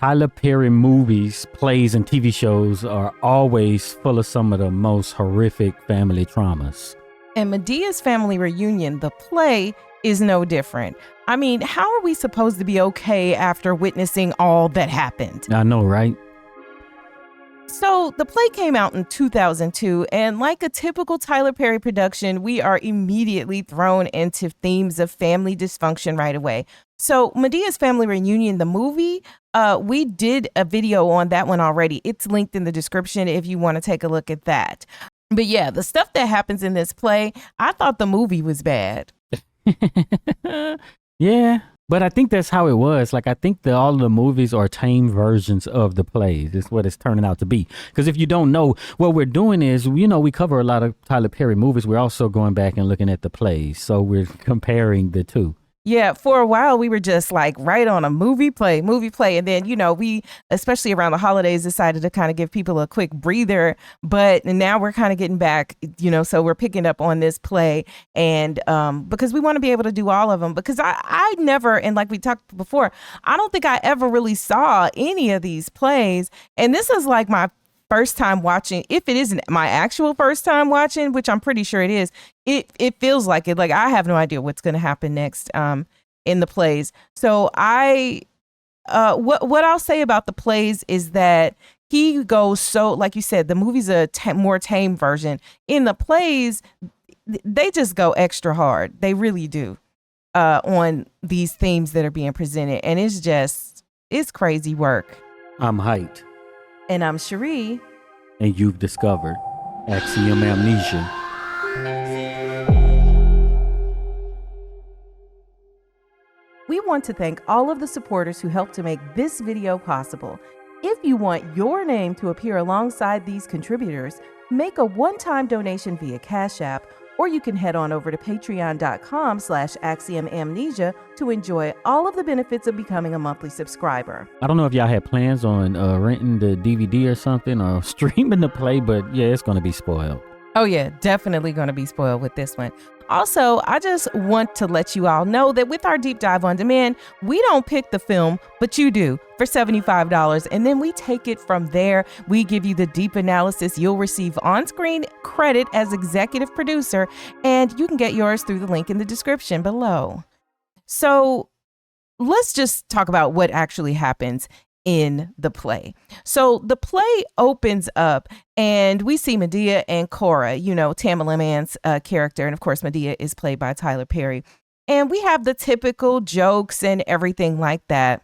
Tyler Perry movies, plays, and TV shows are always full of some of the most horrific family traumas. And Medea's Family Reunion, the play, is no different. I mean, how are we supposed to be okay after witnessing all that happened? I know, right? So the play came out in 2002, and like a typical Tyler Perry production, we are immediately thrown into themes of family dysfunction right away. So Medea's Family Reunion, the movie, we did a video on that one already. It's linked in the description if you want to take a look at that. But yeah, the stuff that happens in this play, I thought the movie was bad. Yeah, but I think that's how it was. Like, I think that all the movies are tame versions of the plays. It's what it's turning out to be. Because if you don't know, what we're doing is, we cover a lot of Tyler Perry movies. We're also going back and looking at the plays. So we're comparing the two. Yeah, for a while we were just like right on a movie play. And then, we, especially around the holidays, decided to kind of give people a quick breather. But now we're kind of getting back, so we're picking up on this play. And because we want to be able to do all of them, because I never, and like we talked before, I don't think I ever really saw any of these plays. And this is like my first time watching. If it isn't my actual first time watching, which I'm pretty sure it is, it feels like it. Like, I have no idea what's going to happen next in the plays. So what I'll say about the plays is that he goes, so like you said, the movie's a more tame version. In the plays, they just go extra hard. They really do on these themes that are being presented. And it's crazy work. I'm Heit. And I'm Cheri. And you've discovered Axiom Amnesia. We want to thank all of the supporters who helped to make this video possible. If you want your name to appear alongside these contributors, make a one-time donation via Cash App, or you can head on over to patreon.com/axiomamnesia to enjoy all of the benefits of becoming a monthly subscriber. I don't know if y'all had plans on renting the DVD or something or streaming the play, but yeah, it's going to be spoiled. Oh yeah, definitely going to be spoiled with this one. Also, I just want to let you all know that with our Deep Dive on Demand, we don't pick the film, but you do, for $75. And then we take it from there. We give you the deep analysis. You'll receive on-screen credit as executive producer, and you can get yours through the link in the description below. So let's just talk about what actually happens in the play. So the play opens up and we see Madea and Cora, Tamala Mann's character. And of course, Madea is played by Tyler Perry. And we have the typical jokes and everything like that.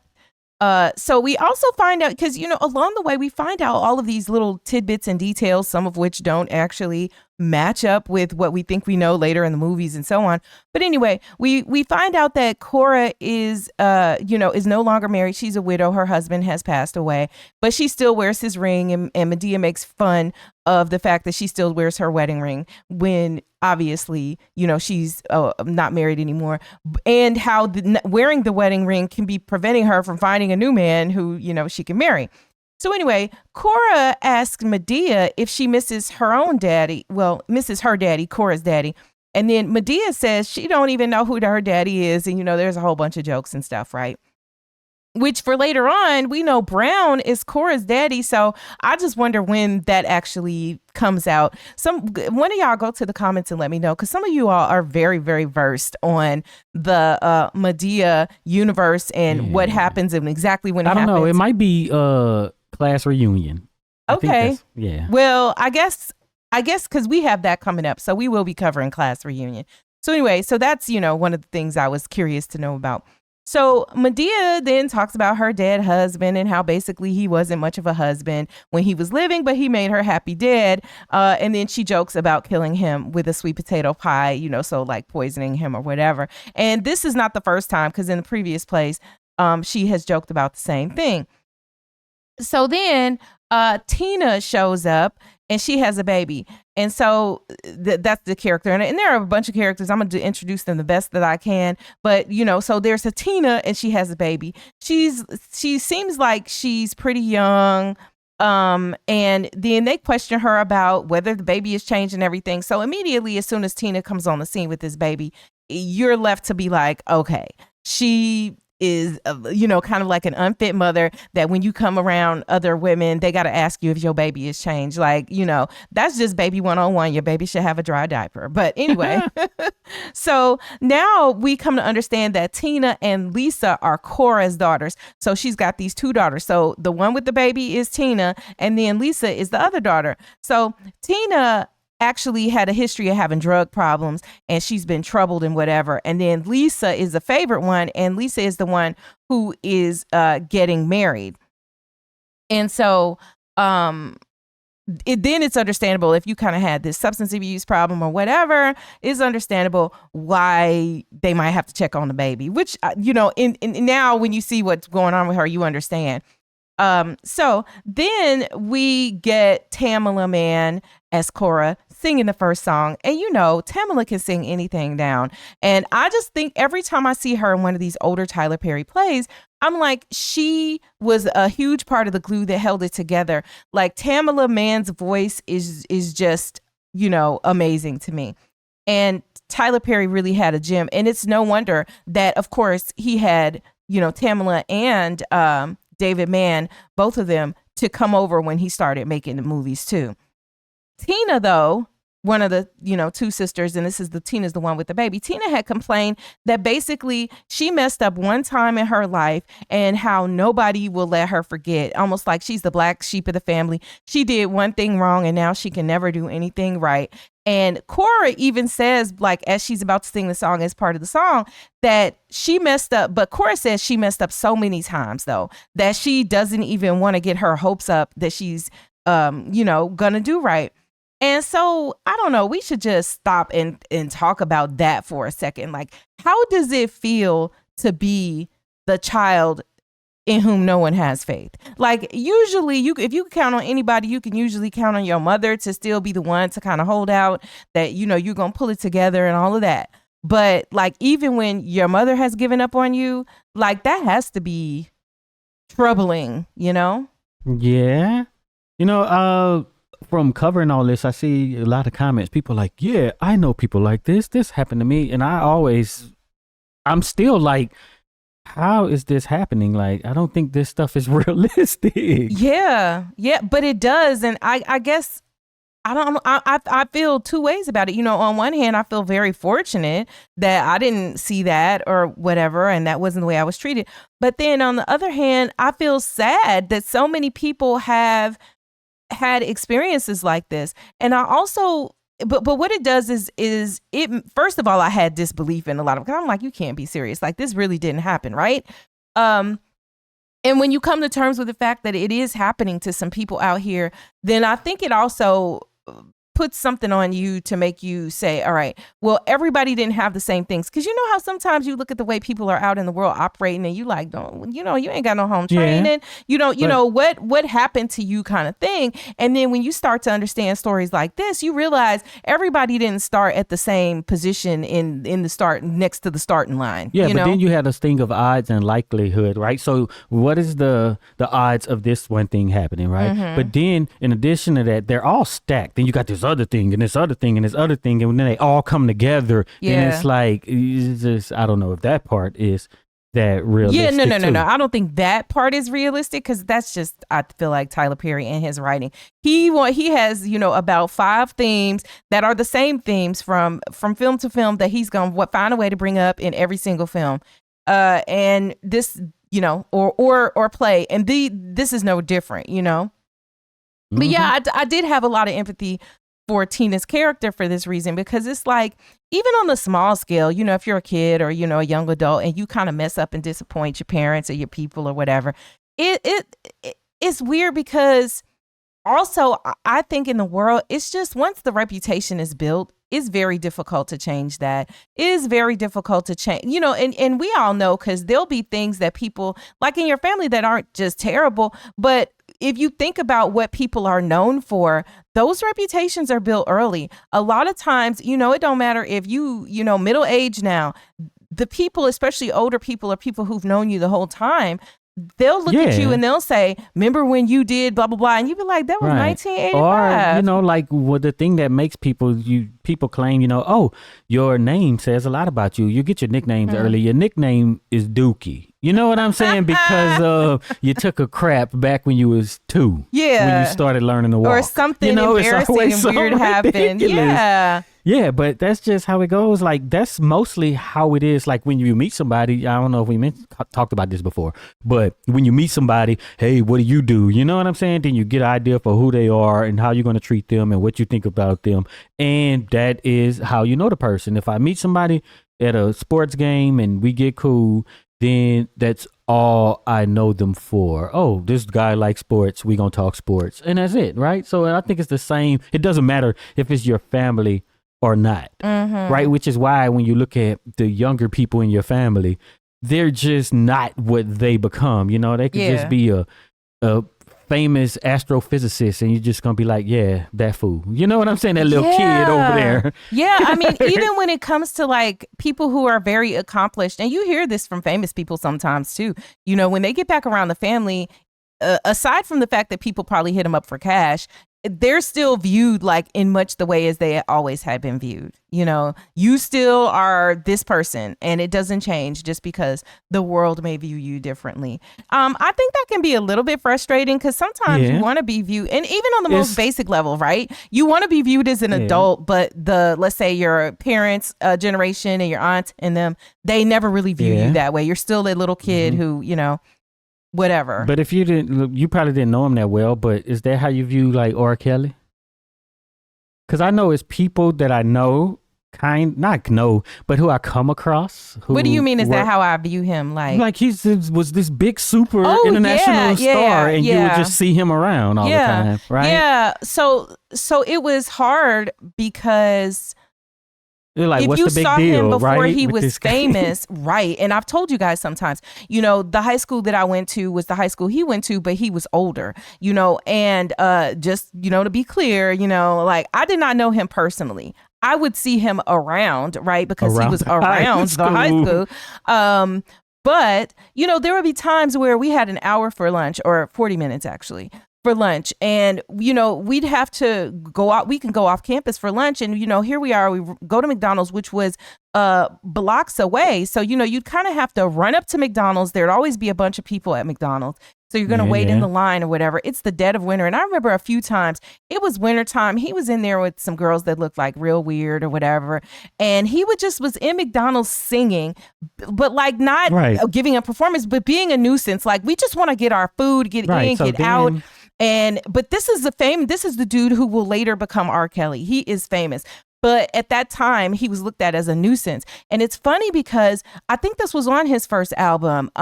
So we also find out, because, along the way, we find out all of these little tidbits and details, some of which don't actually match up with what we think we know later in the movies and so on. But anyway, we find out that Cora is no longer married. She's a widow. Her husband has passed away, but she still wears his ring. And Madea makes fun of the fact that she still wears her wedding ring when obviously, she's not married anymore, and how wearing the wedding ring can be preventing her from finding a new man who, she can marry. So anyway, Cora asks Madea if she misses her own daddy. Well, misses her daddy, Cora's daddy. And then Madea says she don't even know who her daddy is. And, there's a whole bunch of jokes and stuff, right? Which for later on, we know Brown is Cora's daddy. So I just wonder when that actually comes out. One of y'all go to the comments and let me know, because some of you all are very, very versed on the Madea universe and what happens and exactly when it happens. I don't know. It might be class reunion. Okay. Yeah. Well, I guess because we have that coming up. So we will be covering class reunion. So anyway, so that's, one of the things I was curious to know about. So Madea then talks about her dead husband and how basically he wasn't much of a husband when he was living, but he made her happy dead. And then she jokes about killing him with a sweet potato pie, so like poisoning him or whatever. And this is not the first time, because in the previous plays, she has joked about the same thing. So then Tina shows up and she has a baby. And so that's the character. And there are a bunch of characters. I'm going to introduce them the best that I can. But, so there's a Tina and she has a baby. She seems like she's pretty young. And then they question her about whether the baby is changed and everything. So immediately, as soon as Tina comes on the scene with this baby, you're left to be like, okay, she kind of like an unfit mother, that when you come around other women, they got to ask you if your baby has changed. Like, that's just baby 101. Your baby should have a dry diaper. But anyway, so now we come to understand that Tina and Lisa are Cora's daughters. So she's got these two daughters. So the one with the baby is Tina, and then Lisa is the other daughter. So Tina actually had a history of having drug problems, and she's been troubled and whatever. And then Lisa is the favorite one, and Lisa is the one who is getting married. And so then it's understandable if you kind of had this substance abuse problem or whatever, it's understandable why they might have to check on the baby, which, in now when you see what's going on with her, you understand. So then we get Tamala Mann as Cora singing the first song. And Tamala can sing anything down. And I just think every time I see her in one of these older Tyler Perry plays, I'm like, she was a huge part of the glue that held it together. Like, Tamala Mann's voice is just, amazing to me. And Tyler Perry really had a gem. And it's no wonder that, of course, he had, Tamala and David Mann, both of them, to come over when he started making the movies too. Tina, though, one of the, two sisters, and Tina's the one with the baby. Tina had complained that basically she messed up one time in her life and how nobody will let her forget, almost like she's the black sheep of the family. She did one thing wrong and now she can never do anything right. And Cora even says, like, as she's about to sing the song as part of the song, that she messed up. But Cora says she messed up so many times, though, that she doesn't even want to get her hopes up that she's, gonna do right. And so, I don't know, we should just stop and talk about that for a second. Like, how does it feel to be the child in whom no one has faith? Like, usually if you count on anybody, you can usually count on your mother to still be the one to kind of hold out, that, you're going to pull it together and all of that. But like, even when your mother has given up on you, like, that has to be troubling, Yeah. From covering all this, I see a lot of comments. People like, yeah, I know people like this. This happened to me. And I'm still like, how is this happening? Like, I don't think this stuff is realistic. Yeah, but it does. And I guess, I feel two ways about it. On one hand, I feel very fortunate that I didn't see that or whatever, and that wasn't the way I was treated. But then on the other hand, I feel sad that so many people have had experiences like this. And I also, but what it does is it, first of all, I had disbelief in a lot of, I'm like, you can't be serious. Like, this really didn't happen, right? And when you come to terms with the fact that it is happening to some people out here, then I think it also puts something on you to make you say, all right, well, everybody didn't have the same things. Because you know how sometimes you look at the way people are out in the world operating and you like, don't, you ain't got no home training. What happened to you kind of thing. And then when you start to understand stories like this, you realize everybody didn't start at the same position in the start, next to the starting line. Yeah, but then you had this thing of odds and likelihood, right? So what is the odds of this one thing happening, right? Mm-hmm. But then in addition to that, they're all stacked. Then you got this other thing and this other thing and this other thing, and then they all come together. Yeah. And it's like, it's just, I don't know if that part is that realistic. Yeah, no. I don't think that part is realistic, because that's just, I feel like Tyler Perry and his writing. He has, about 5 themes that are the same themes from film to film that he's going to find a way to bring up in every single film. And this, or play. And this is no different, Mm-hmm. But yeah, I did have a lot of empathy for Tina's character for this reason, because it's like, even on the small scale, if you're a kid or, a young adult and you kind of mess up and disappoint your parents or your people or whatever, it's weird, because also I think in the world, it's just, once the reputation is built, it's very difficult to change that. It is very difficult to change, and we all know, because there'll be things that people like in your family that aren't just terrible, but if you think about what people are known for, those reputations are built early. A lot of times, it don't matter if you middle age now, the people, especially older people or people who've known you the whole time, they'll look at you and they'll say, remember when you did blah, blah, blah. And you be like, that was 1985. Or, like the thing that makes people claim, oh, your name says a lot about you. You get your nicknames early. Your nickname is Dookie. You know what I'm saying? Because you took a crap back when you was 2. Yeah. When you started learning to walk. Or something embarrassing and weird happened. Yeah. Yeah, but that's just how it goes. Like, that's mostly how it is. Like, when you meet somebody, I don't know if we talked about this before, but when you meet somebody, hey, what do? You know what I'm saying? Then you get an idea for who they are and how you're going to treat them and what you think about them. And that is how you know the person. If I meet somebody at a sports game and we get cool, then that's all I know them for. Oh, this guy likes sports. We going to talk sports. And that's it, right? So I think it's the same. It doesn't matter if it's your family or not, right? Which is why when you look at the younger people in your family, they're just not what they become. You know, they could just be a famous astrophysicist and you're just gonna be like, yeah, that fool. You know what I'm saying? That little kid over there. Yeah, I mean, even when it comes to like people who are very accomplished, and you hear this from famous people sometimes too, you know, when they get back around the family, aside from the fact that people probably hit them up for cash, they're still viewed like in much the way as they always had been viewed. You know, you still are this person and it doesn't change just because the world may view you differently. I think that can be a little bit frustrating because sometimes you want to be viewed, and even on the most basic level, right? You want to be viewed as an adult, but let's say your parents' generation and your aunts and them, they never really view you that way. You're still a little kid who, you know, whatever. But if you probably didn't know him that well, but is that how you view like R. Kelly? Because I know it's people that I know, not know, but who I come across. What do you mean? Is that how I view him? Like he was this big super international star, and you would just see him around all the time, right? Yeah. So it was hard because like, if what's you the big saw deal, him before right? he was famous, right? And I've told you guys sometimes, you know, the high school that I went to was the high school he went to, but he was older, you know, and just, you know, to be clear, you know, like I did not know him personally. I would see him around, right? Because he was around the high school. But, you know, there would be times where we had an hour for lunch, or 40 minutes actually, for lunch. And, you know, we'd have to go out. We can go off campus for lunch. And, you know, here we are. We go to McDonald's, which was blocks away. So, you know, you'd kind of have to run up to McDonald's. There'd always be a bunch of people at McDonald's. So you're going to wait in the line or whatever. It's the dead of winter. And I remember a few times it was wintertime. He was in there with some girls that looked like real weird or whatever. And he was in McDonald's singing, but like not giving a performance, but being a nuisance. Like, we just want to get our food, get in, get out. But this is the dude who will later become R. Kelly. He is famous. But at that time, he was looked at as a nuisance. And it's funny because I think this was on his first album.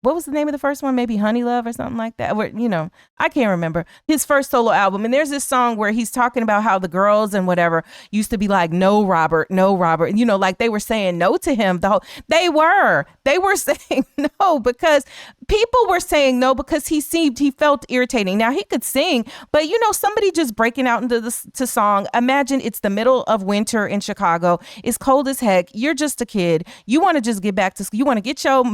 What was the name of the first one? Maybe Honey Love or something like that. Or, you know, I can't remember his first solo album. And there's this song where he's talking about how the girls and whatever used to be like, no, Robert. And, you know, like they were saying no to him. They were saying no because people were saying no because he felt irritating. Now he could sing, but, you know, somebody just breaking out into to song. Imagine it's the middle of winter in Chicago. It's cold as heck. You're just a kid. You want to just get back to school. You want to get your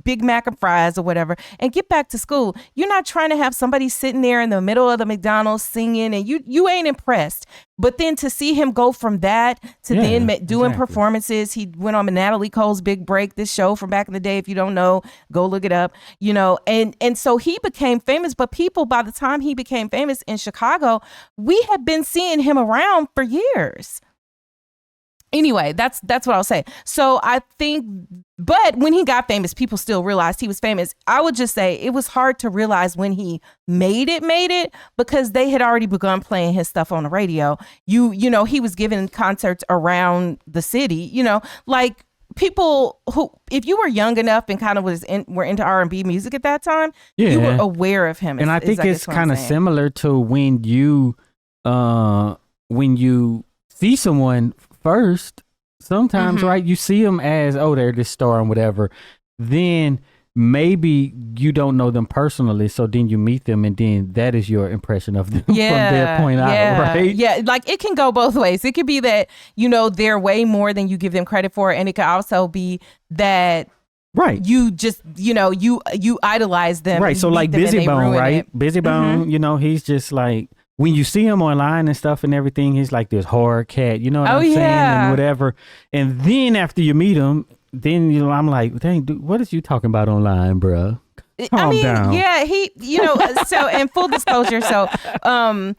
Big Mac and fries or whatever and get back to school. You're not trying to have somebody sitting there in the middle of the McDonald's singing and you ain't impressed. But then to see him go from that to then doing performances, he went on Natalie Cole's Big Break, this show from back in the day. If you don't know, go look it up, you know, and so he became famous. But people, by the time he became famous in Chicago, we had been seeing him around for years. Anyway, that's what I'll say. So I think, but when he got famous, people still realized he was famous. I would just say it was hard to realize when he made it because they had already begun playing his stuff on the radio. You know, he was giving concerts around the city, you know, like people who, if you were young enough and kind of were into R&B music at that time, you were aware of him. And I think it's kind of similar to when you see someone first, sometimes, right? You see them as, oh, they're this star and whatever. Then maybe you don't know them personally, so then you meet them and then that is your impression of them from their point out, right? Yeah, like it can go both ways. It could be that, you know, they're way more than you give them credit for, and it could also be that Right. you just, you idolize them. Right. So like Busy Bone, right? Busy Bone, he's just like, when you see him online and stuff and everything, he's like this horror cat, you know what I'm saying? And whatever. And then after you meet him, then I'm like, dang, dude, what is you talking about online, bro? Calm down. Yeah, so, and full disclosure, so I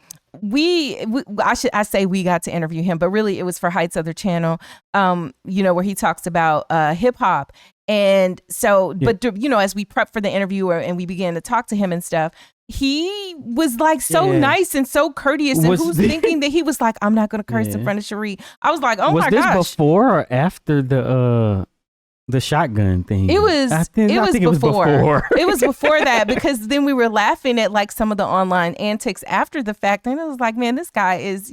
say we got to interview him, but really it was for Heit's other channel, where he talks about hip hop. And so, but as we prep for the interview and we began to talk to him and stuff, he was like so nice and so courteous. And who's thinking that he was like, I'm not going to curse in front of Cheri? I was like, oh my gosh. Was this before or after the shotgun thing? It was. I think it was before. It was before that, because then we were laughing at like some of the online antics after the fact, and it was like, man, this guy is,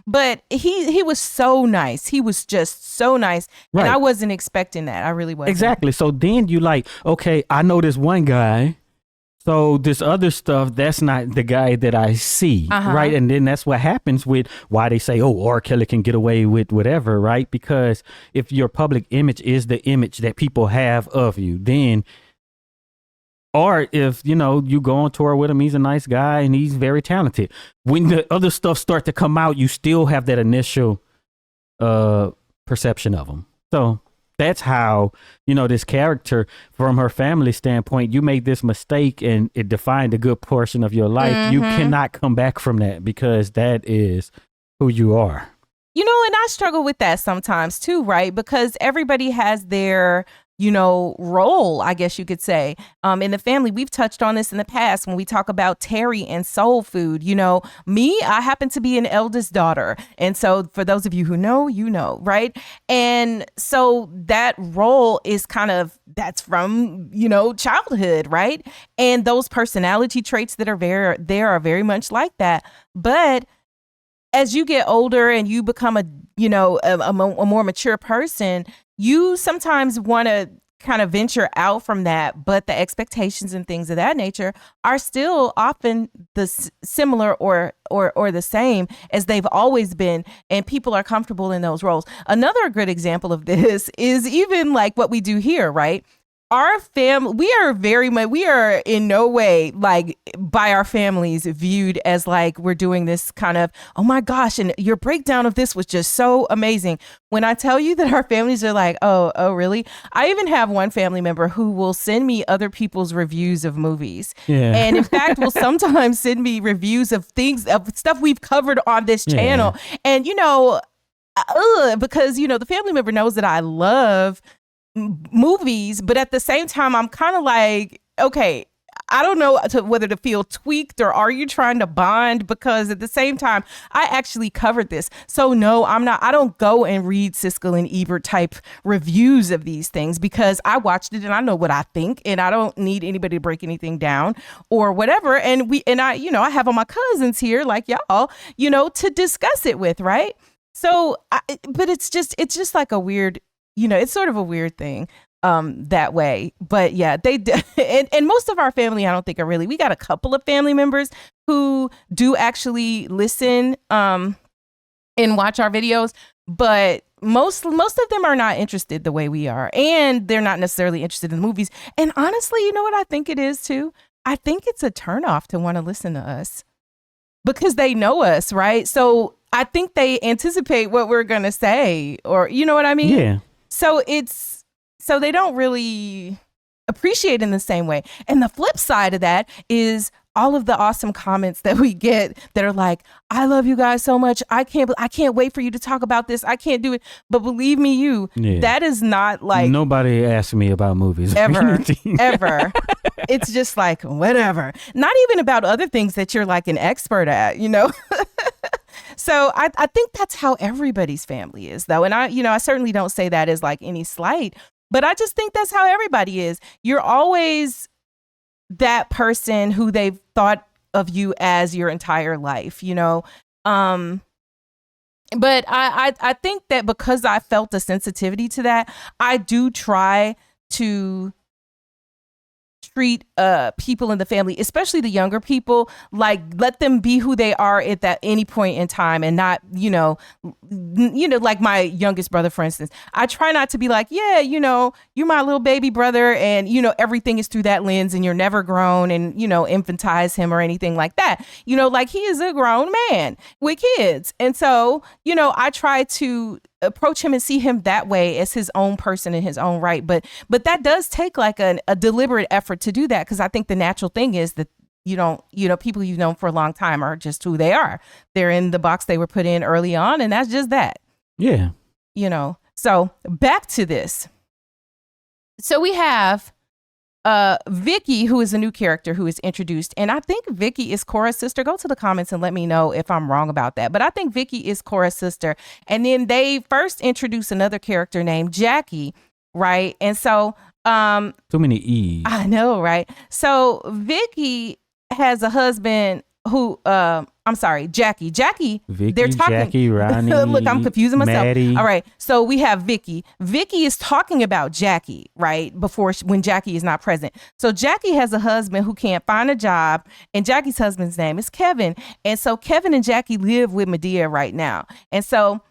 But he was so nice. He was just so nice, and I wasn't expecting that. I really wasn't. Exactly. So then you like, okay, I know this one guy. So this other stuff, that's not the guy that I see, right? And then that's what happens with why they say, oh, R. Kelly can get away with whatever, right? Because if your public image is the image that people have of you, then, or if, you go on tour with him, he's a nice guy and he's very talented. When the other stuff start to come out, you still have that initial perception of him. So that's how, this character, from her family standpoint, you made this mistake and it defined a good portion of your life. You cannot come back from that, because that is who you are. And I struggle with that sometimes too, right? Because everybody has their, role, I guess you could say, in the family. We've touched on this in the past when we talk about Terry and soul food. Me, I happen to be an eldest daughter. And so for those of you who know, right? And so that role is that's from, childhood, right? And those personality traits that are are very much like that. But as you get older and you become a more mature person, you sometimes want to kind of venture out from that, but the expectations and things of that nature are still often the similar or the same as they've always been, and people are comfortable in those roles. Another good example of this is even like what we do here, right? Our family, we are in no way like by our families viewed as like we're doing this kind of, oh my gosh, and your breakdown of this was just so amazing. When I tell you that our families are like, oh really? I even have one family member who will send me other people's reviews of movies. Yeah. And in fact, will sometimes send me reviews of stuff we've covered on this channel. And, because, the family member knows that I love movies, but at the same time, I'm kind of like, okay, I don't know whether to feel tweaked or are you trying to bond? Because at the same time, I actually covered this. So no, I'm not. I don't go and read Siskel and Ebert type reviews of these things, because I watched it and I know what I think, and I don't need anybody to break anything down or whatever. And I have all my cousins here, like y'all, to discuss it with, right? So, but it's just like a weird, it's sort of a weird thing that way. But yeah, and most of our family, I don't think we got a couple of family members who do actually listen and watch our videos, but most of them are not interested the way we are, and they're not necessarily interested in movies. And honestly, you know what I think it is too? I think it's a turnoff to want to listen to us because they know us, right? So I think they anticipate what we're going to say, or you know what I mean? Yeah. So they don't really appreciate it in the same way. And the flip side of that is all of the awesome comments that we get that are like, I love you guys so much. I can't wait for you to talk about this. I can't do it. But believe me, that is not like, nobody asked me about movies ever. It's just like, whatever. Not even about other things that you're like an expert at, So I think that's how everybody's family is, though. And I certainly don't say that as like any slight, but I just think that's how everybody is. You're always that person who they've thought of you as your entire life, But I think that because I felt a sensitivity to that, I do try to treat people in the family, especially the younger people, like let them be who they are at that any point in time, and not, like my youngest brother, for instance. I try not to be like, yeah, you're my little baby brother, and everything is through that lens, and you're never grown, and infantize him or anything like that. Like he is a grown man with kids, and so I try to approach him and see him that way, as his own person in his own right. But that does take like a deliberate effort to do that, because I think the natural thing is that people you've known for a long time are just who they are. They're in the box they were put in early on, and that's just that. Yeah. So back to this. So we have Vicky, who is a new character who is introduced, and I think Vicky is Cora's sister. Go to the comments and let me know if I'm wrong about that, but I think Vicky is Cora's sister. And then they first introduce another character named Jackie, right? And so too many E's. I know, right? So Vicky has a husband who I'm sorry, Jackie. Vicky, they're talking. Jackie, Ronnie. Look, I'm confusing myself. Maddie. All right. So we have Vicky. Vicky is talking about Jackie, right? When Jackie is not present. So Jackie has a husband who can't find a job, and Jackie's husband's name is Kevin. And so Kevin and Jackie live with Madea right now. And so,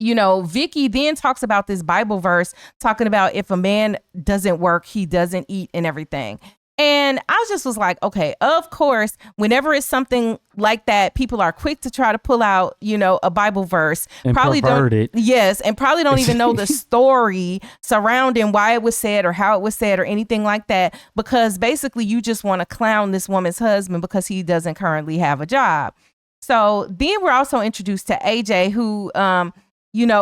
Vicky then talks about this Bible verse talking about if a man doesn't work, he doesn't eat and everything. And I just was like, okay, of course, whenever it's something like that, people are quick to try to pull out, a Bible verse. And probably pervert don't. it. Yes. And probably don't even know the story surrounding why it was said or how it was said or anything like that. Because basically you just want to clown this woman's husband because he doesn't currently have a job. So then we're also introduced to AJ, who,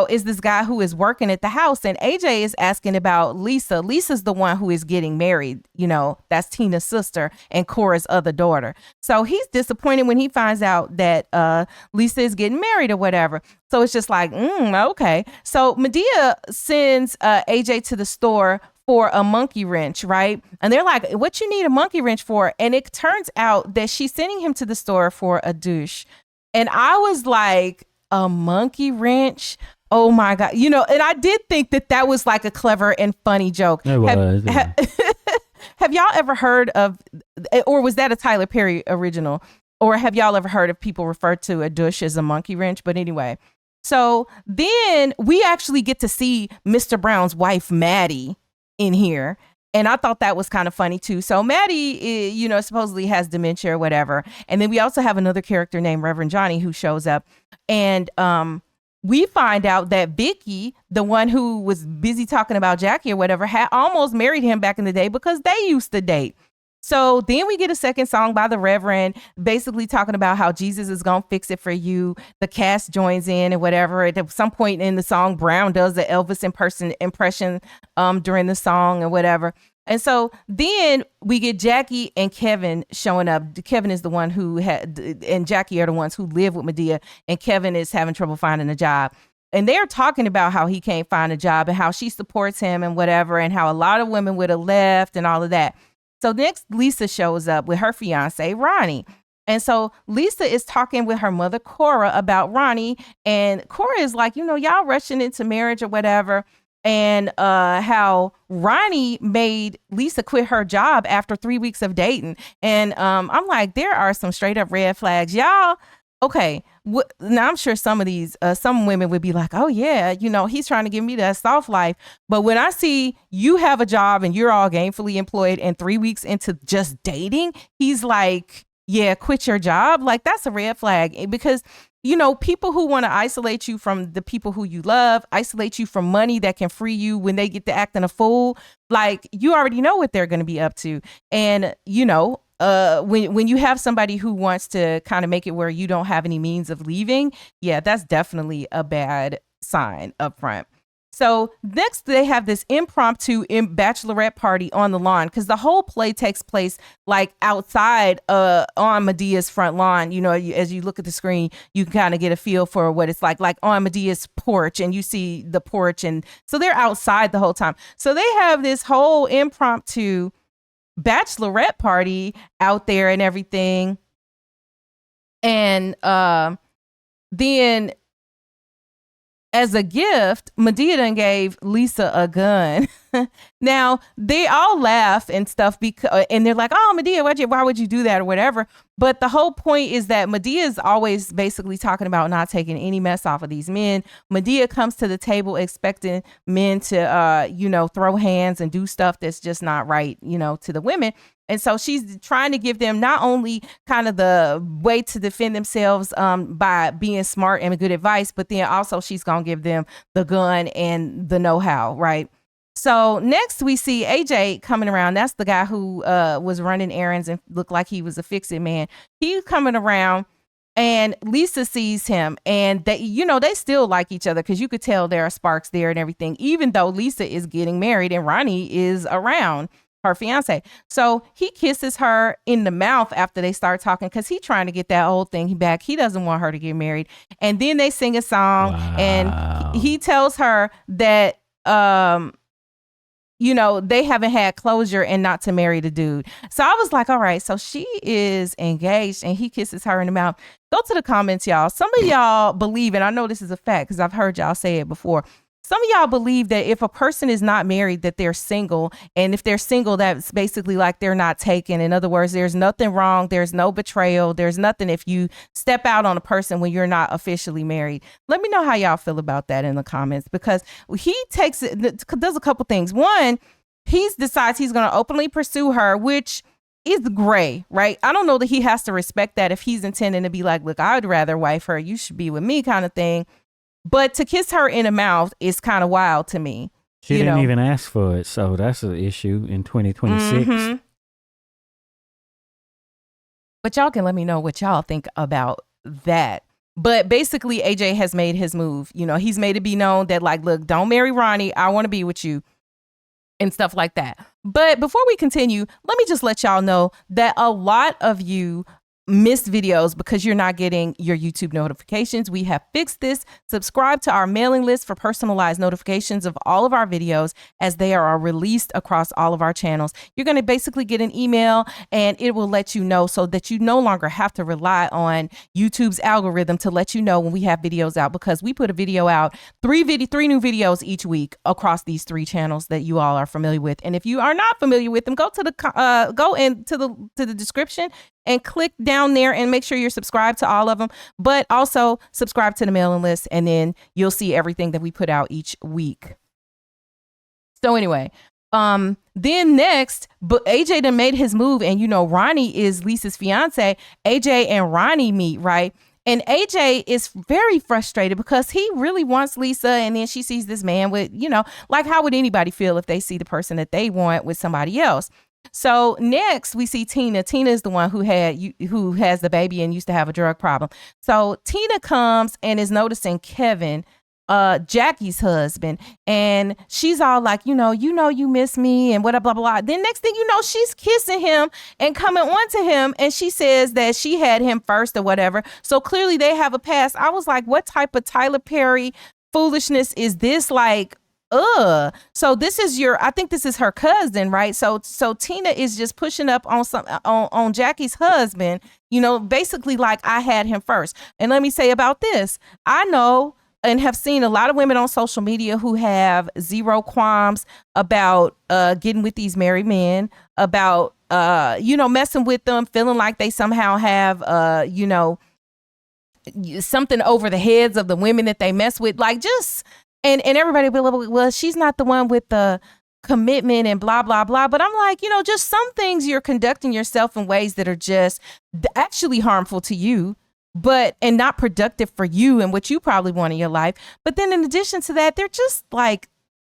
is this guy who is working at the house, and AJ is asking about Lisa. Lisa's the one who is getting married. That's Tina's sister and Cora's other daughter. So he's disappointed when he finds out that Lisa is getting married or whatever. So it's just like, okay. So Madea sends AJ to the store for a monkey wrench, right? And they're like, what you need a monkey wrench for? And it turns out that she's sending him to the store for a douche. And I was like, a monkey wrench? Oh my God. And I did think that was like a clever and funny joke. It was. Have y'all ever heard of, or was that a Tyler Perry original? Or have y'all ever heard of people refer to a douche as a monkey wrench? But anyway, so then we actually get to see Mr. Brown's wife, Maddie, in here. And I thought that was kind of funny too. So Maddie, supposedly has dementia or whatever. And then we also have another character named Reverend Johnny who shows up. And we find out that Vicky, the one who was busy talking about Jackie or whatever, had almost married him back in the day because they used to date. So then we get a second song by the Reverend, basically talking about how Jesus is going to fix it for you. The cast joins in and whatever. At some point in the song, Brown does the Elvis impression during the song and whatever. And so then we get Jackie and Kevin showing up. Kevin is the one who and Jackie are the ones who live with Madea, and Kevin is having trouble finding a job. And they're talking about how he can't find a job and how she supports him and whatever, and how a lot of women would have left and all of that. So next, Lisa shows up with her fiance, Ronnie. And so Lisa is talking with her mother, Cora, about Ronnie. And Cora is like, y'all rushing into marriage or whatever. And how Ronnie made Lisa quit her job after 3 weeks of dating. And I'm like, there are some straight up red flags. Y'all, okay. Now I'm sure some of these, some women would be like, oh yeah, he's trying to give me that soft life. But when I see you have a job and you're all gainfully employed and 3 weeks into just dating, he's like, yeah, quit your job. Like, that's a red flag, because people who want to isolate you from the people who you love, isolate you from money that can free you when they get to acting a fool, like, you already know what they're going to be up to. And, when you have somebody who wants to kind of make it where you don't have any means of leaving, yeah, that's definitely a bad sign up front. So next, they have this impromptu bachelorette party on the lawn, because the whole play takes place like outside on Medea's front lawn. As you look at the screen, you can kind of get a feel for what it's like on Medea's porch, and you see the porch. And so they're outside the whole time. So they have this whole impromptu bachelorette party out there and everything. And then, as a gift, Madea done gave Lisa a gun. Now they all laugh and stuff because, and they're like, "Oh, Madea, why would you do that or whatever?" But the whole point is that Madea is always basically talking about not taking any mess off of these men. Madea comes to the table expecting men to, throw hands and do stuff that's just not right, to the women. And so she's trying to give them not only kind of the way to defend themselves by being smart and good advice, but then also she's going to give them the gun and the know-how, right? So next we see AJ coming around. That's the guy who was running errands and looked like he was a fix-it man. He's coming around and Lisa sees him and they still like each other because you could tell there are sparks there and everything, even though Lisa is getting married and Ronnie is around, her fiance. So he kisses her in the mouth after they start talking because he's trying to get that old thing back. He doesn't want her to get married. And then they sing a song and he tells her that, they haven't had closure and not to marry the dude. So I was like, all right, so she is engaged and he kisses her in the mouth. Go to the comments, y'all. Some of y'all believe, and I know this is a fact because I've heard y'all say it before. Some of y'all believe that if a person is not married, that they're single. And if they're single, that's basically like they're not taken. In other words, there's nothing wrong. There's no betrayal. There's nothing if you step out on a person when you're not officially married. Let me know how y'all feel about that in the comments, because he does a couple things. One, he decides he's going to openly pursue her, which is gray, right? I don't know that he has to respect that if he's intending to be like, look, I would rather wife her. You should be with me kind of thing. But to kiss her in the mouth is kind of wild to me. She didn't even ask for it, so that's an issue in 2026. Mm-hmm. But y'all can let me know what y'all think about that. But basically, AJ has made his move. He's made it be known that, like, look, don't marry Ronnie. I want to be with you and stuff like that. But before we continue, let me just let y'all know that a lot of you missed videos because you're not getting your YouTube notifications. We have fixed this. Subscribe to our mailing list for personalized notifications of all of our videos as they are released across all of our channels. You're going to basically get an email and it will let you know so that you no longer have to rely on YouTube's algorithm to let you know when we have videos out, because we put a video out, three new videos each week across these 3 channels that you all are familiar with. And if you are not familiar with them, go to the description and click down there and make sure you're subscribed to all of them, but also subscribe to the mailing list, and then you'll see everything that we put out each week. So anyway, then next, but AJ done made his move, and Ronnie is Lisa's fiance. AJ and Ronnie meet, right? And AJ is very frustrated because he really wants Lisa, and then she sees this man with, like, how would anybody feel if they see the person that they want with somebody else? So next we see Tina. Tina is the one who has the baby and used to have a drug problem. So Tina comes and is noticing Kevin, Jackie's husband, and she's all like, you miss me and blah, blah, blah. Then next thing you know, she's kissing him and coming on to him, and she says that she had him first or whatever. So clearly they have a past. I was like, what type of Tyler Perry foolishness is this? Like, so this is I think this is her cousin, right? So Tina is just pushing up on Jackie's husband, basically like, I had him first. And let me say about this, I know and have seen a lot of women on social media who have zero qualms about getting with these married men, about messing with them, feeling like they somehow have something over the heads of the women that they mess with, like, just and everybody will be like, well, she's not the one with the commitment and blah, blah, blah. But I'm like, just some things you're conducting yourself in ways that are just actually harmful to you, and not productive for you and what you probably want in your life. But then in addition to that, they're just like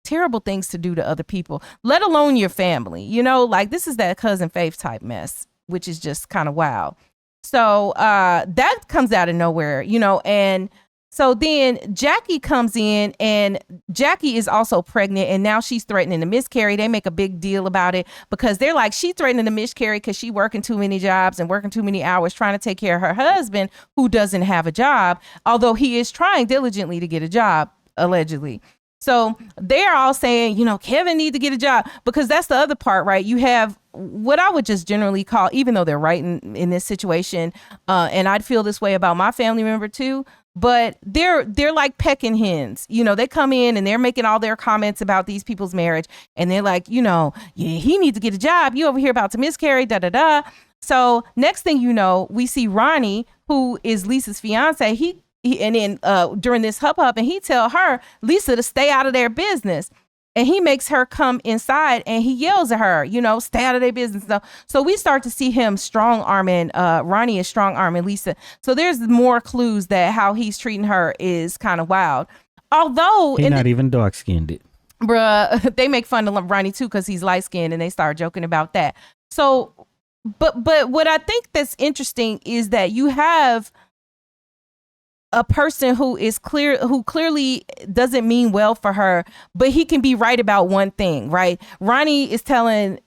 terrible things to do to other people, let alone your family. Like, this is that Cousin Faith type mess, which is just kind of wild. So that comes out of nowhere, and so then Jackie comes in, and Jackie is also pregnant, and now she's threatening to miscarry. They make a big deal about it because they're like, she's threatening to miscarry because she's working too many jobs and working too many hours trying to take care of her husband, who doesn't have a job, although he is trying diligently to get a job, allegedly. So they're all saying, Kevin needs to get a job, because that's the other part, right? You have what I would just generally call, even though they're right in this situation, and I'd feel this way about my family member too, but they're like pecking hens. You know, they come in and they're making all their comments about these people's marriage, and they're like, you know, yeah, he needs to get a job. You over here about to miscarry, da da da. So next thing you know, we see Ronnie, who is Lisa's fiance. He and then during this hub, and he tell her, Lisa, to stay out of their business. And he makes her come inside and he yells at her, you know, stay out of their business. So we start to see him strong arming, Ronnie is strong arming Lisa. So there's more clues that how he's treating her is kind of wild. Although he's not even dark skinned. Bruh, they make fun of Ronnie too because he's light skinned, and they start joking about that. So, but what I think that's interesting is that you have a person who clearly doesn't mean well for her, but he can be right about one thing, right? Ronnie is telling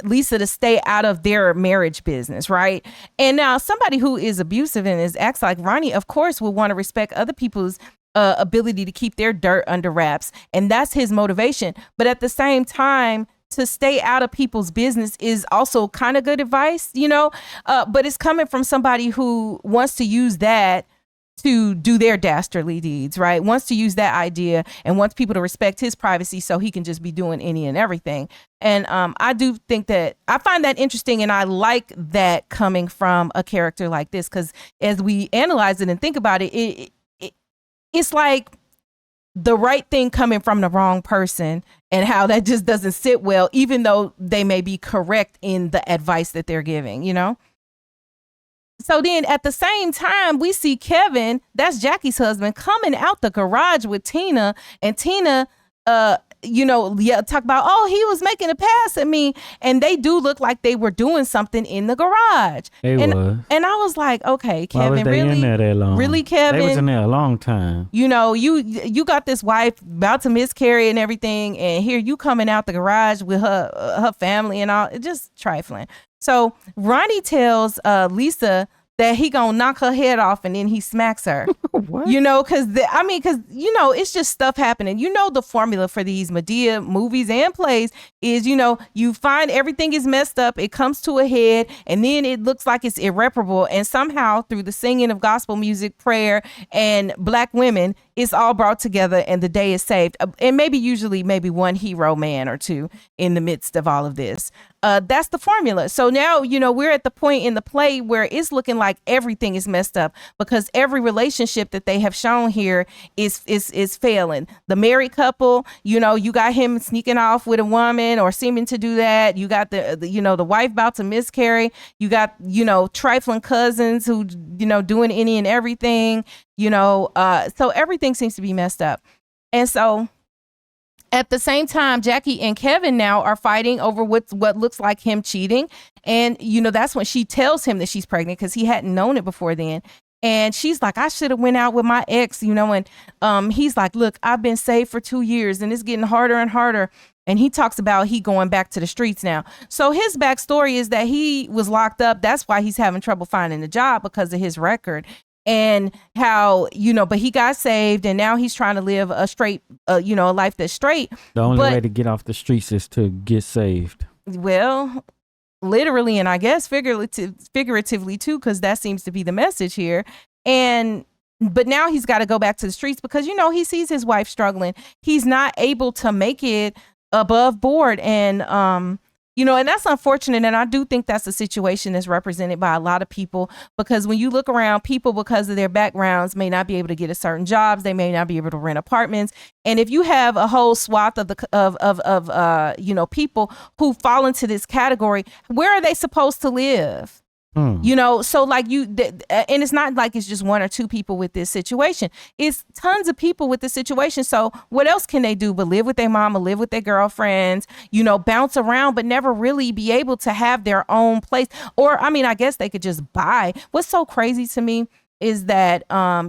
Lisa to stay out of their marriage business, right? And now somebody who is abusive and acts like Ronnie, of course, will want to respect other people's ability to keep their dirt under wraps, and that's his motivation. But at the same time, to stay out of people's business is also kind of good advice, you know. But it's coming from somebody who wants to use that to do their dastardly deeds, right? Wants to use that idea and wants people to respect his privacy so he can just be doing any and everything. And I do think that I find that interesting, and I like that coming from a character like this, because as we analyze it and think about it, it's like the right thing coming from the wrong person, and how that just doesn't sit well, even though they may be correct in the advice that they're giving, you know? So then at the same time, we see Kevin, that's Jackie's husband, coming out the garage with Tina, and Tina, talk about, oh, he was making a pass at me. And they do look like they were doing something in the garage. And I was like, okay, Kevin, why was they in there that long? Really, Kevin? They was in there a long time. You know, you got this wife about to miscarry and everything, and here you coming out the garage with her family and all. It's just trifling. So Ronnie tells Lisa that he gonna knock her head off, and then he smacks her. What? You know, because you know, it's just stuff happening. You know, the formula for these Madea movies and plays is, you know, you find everything is messed up, it comes to a head, and then it looks like it's irreparable, and somehow through the singing of gospel music, prayer, and Black women, it's all brought together and the day is saved. And usually one hero man or two in the midst of all of this. That's the formula. So now, you know, we're at the point in the play where it's looking like everything is messed up, because every relationship that they have shown here is failing. The married couple, you know, you got him sneaking off with a woman or seeming to do that. You got the wife about to miscarry. You got, you know, trifling cousins who, you know, doing any and everything, you know, so everything seems to be messed up. And so at the same time, Jackie and Kevin now are fighting over what looks like him cheating. And, you know, that's when she tells him that she's pregnant, because he hadn't known it before then. And she's like, I should have went out with my ex, you know, and he's like, look, I've been saved for 2 years and it's getting harder and harder. And he talks about he going back to the streets now. So his backstory is that he was locked up. That's why he's having trouble finding a job, because of his record. And how, you know, but he got saved, and now he's trying to live a straight, a life that's straight. The only way to get off the streets is to get saved. Well, literally, and I guess figuratively too, because that seems to be the message here. But now he's got to go back to the streets because, you know, he sees his wife struggling. He's not able to make it above board. And, you know, and that's unfortunate. And I do think that's a situation that's represented by a lot of people, because when you look around, people, because of their backgrounds, may not be able to get a certain jobs. They may not be able to rent apartments. And if you have a whole swath of people who fall into this category, where are they supposed to live? You know, so like and it's not like it's just one or two people with this situation. It's tons of people with this situation. So what else can they do but live with their mama, live with their girlfriends, you know, bounce around, but never really be able to have their own place? Or, I mean, I guess they could just buy. What's so crazy to me is that,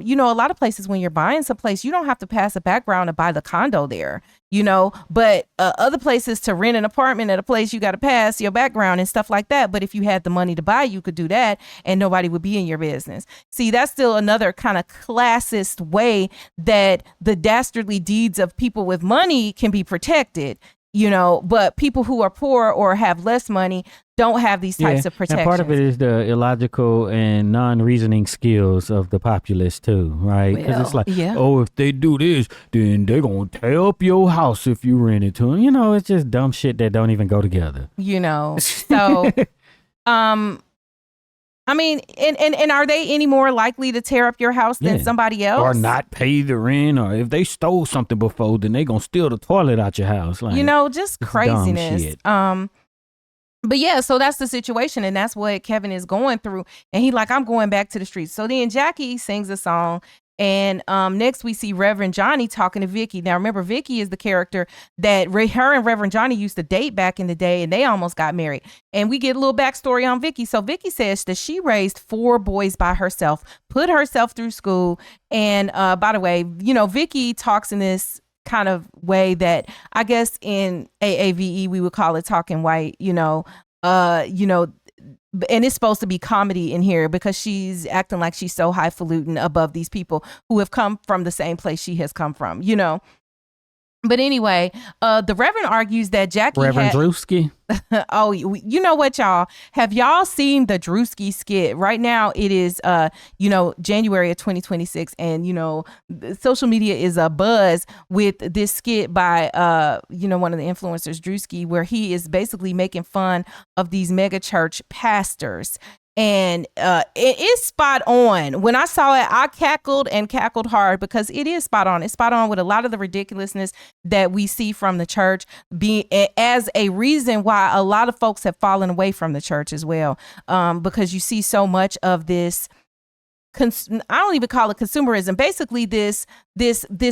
you know, a lot of places when you're buying some place, you don't have to pass a background to buy the condo there, you know, but other places to rent an apartment at a place, you got to pass your background and stuff like that. But if you had the money to buy, you could do that and nobody would be in your business. See, that's still another kind of classist way that the dastardly deeds of people with money can be protected. You know, but people who are poor or have less money, don't have these types of protections. And part of it is the illogical and non-reasoning skills of the populace too, right? Because it's like, oh, if they do this, then they're going to tear up your house if you rent it to them. You know, it's just dumb shit that don't even go together. You know, so, I mean, and are they any more likely to tear up your house than somebody else? Or not pay the rent, or if they stole something before, then they going to steal the toilet out your house. Like, you know, just craziness. But yeah, so that's the situation, and that's what Kevin is going through. And he like, I'm going back to the streets. So then Jackie sings a song, and next we see Reverend Johnny talking to Vicky. Now remember, Vicky is the character that her and Reverend Johnny used to date back in the day, and they almost got married. And we get a little backstory on Vicky. So Vicky says that she raised 4 boys by herself, put herself through school. And by the way, you know, Vicky talks in this kind of way that I guess in AAVE we would call it talking white, you know, and it's supposed to be comedy in here because she's acting like she's so highfalutin above these people who have come from the same place she has come from, you know. But anyway, the Reverend argues that Jackie Reverend Drewski. Oh, you know what, y'all? Have y'all seen the Drewski skit? Right now, it is, you know, January of 2026. And, you know, social media is a buzz with this skit by, you know, one of the influencers, Drewski, where he is basically making fun of these mega church pastors. And it is spot on. When I saw it, I cackled and cackled hard because it is spot on. It's spot on with a lot of the ridiculousness that we see from the church, being as a reason why a lot of folks have fallen away from the church as well. Because you see so much of this. I don't even call it consumerism. Basically, this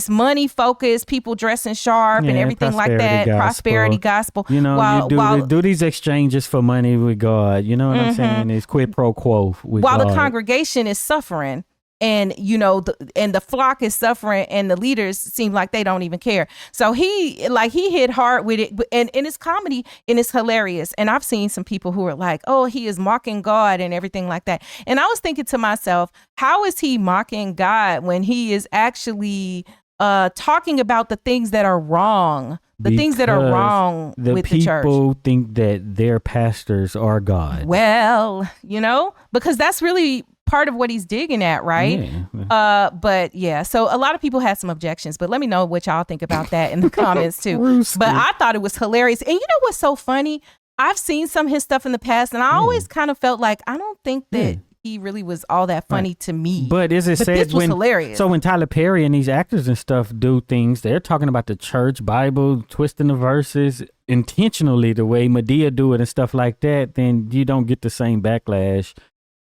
money focused, people dressing sharp and everything like that. Prosperity gospel. You know, you do these exchanges for money with God. You know what I'm saying? It's quid pro quo with while God. The congregation is suffering. And, you know, the flock is suffering and the leaders seem like they don't even care. So he hit hard with it. And it's comedy and it's hilarious. And I've seen some people who are like, oh, he is mocking God and everything like that. And I was thinking to myself, how is he mocking God when he is actually talking about the things that are wrong? Things that are wrong with the church. People think that their pastors are God. Well, you know, because that's really part of what he's digging at, right? Yeah. But yeah, so a lot of people had some objections, but let me know what y'all think about that in the comments too. But I thought it was hilarious. And you know what's so funny? I've seen some of his stuff in the past, and I always kind of felt like, I don't think that he really was all that funny to me. But as it said, this was hilarious. So when Tyler Perry and these actors and stuff do things, they're talking about the church, Bible, twisting the verses intentionally the way Madea do it and stuff like that, then you don't get the same backlash.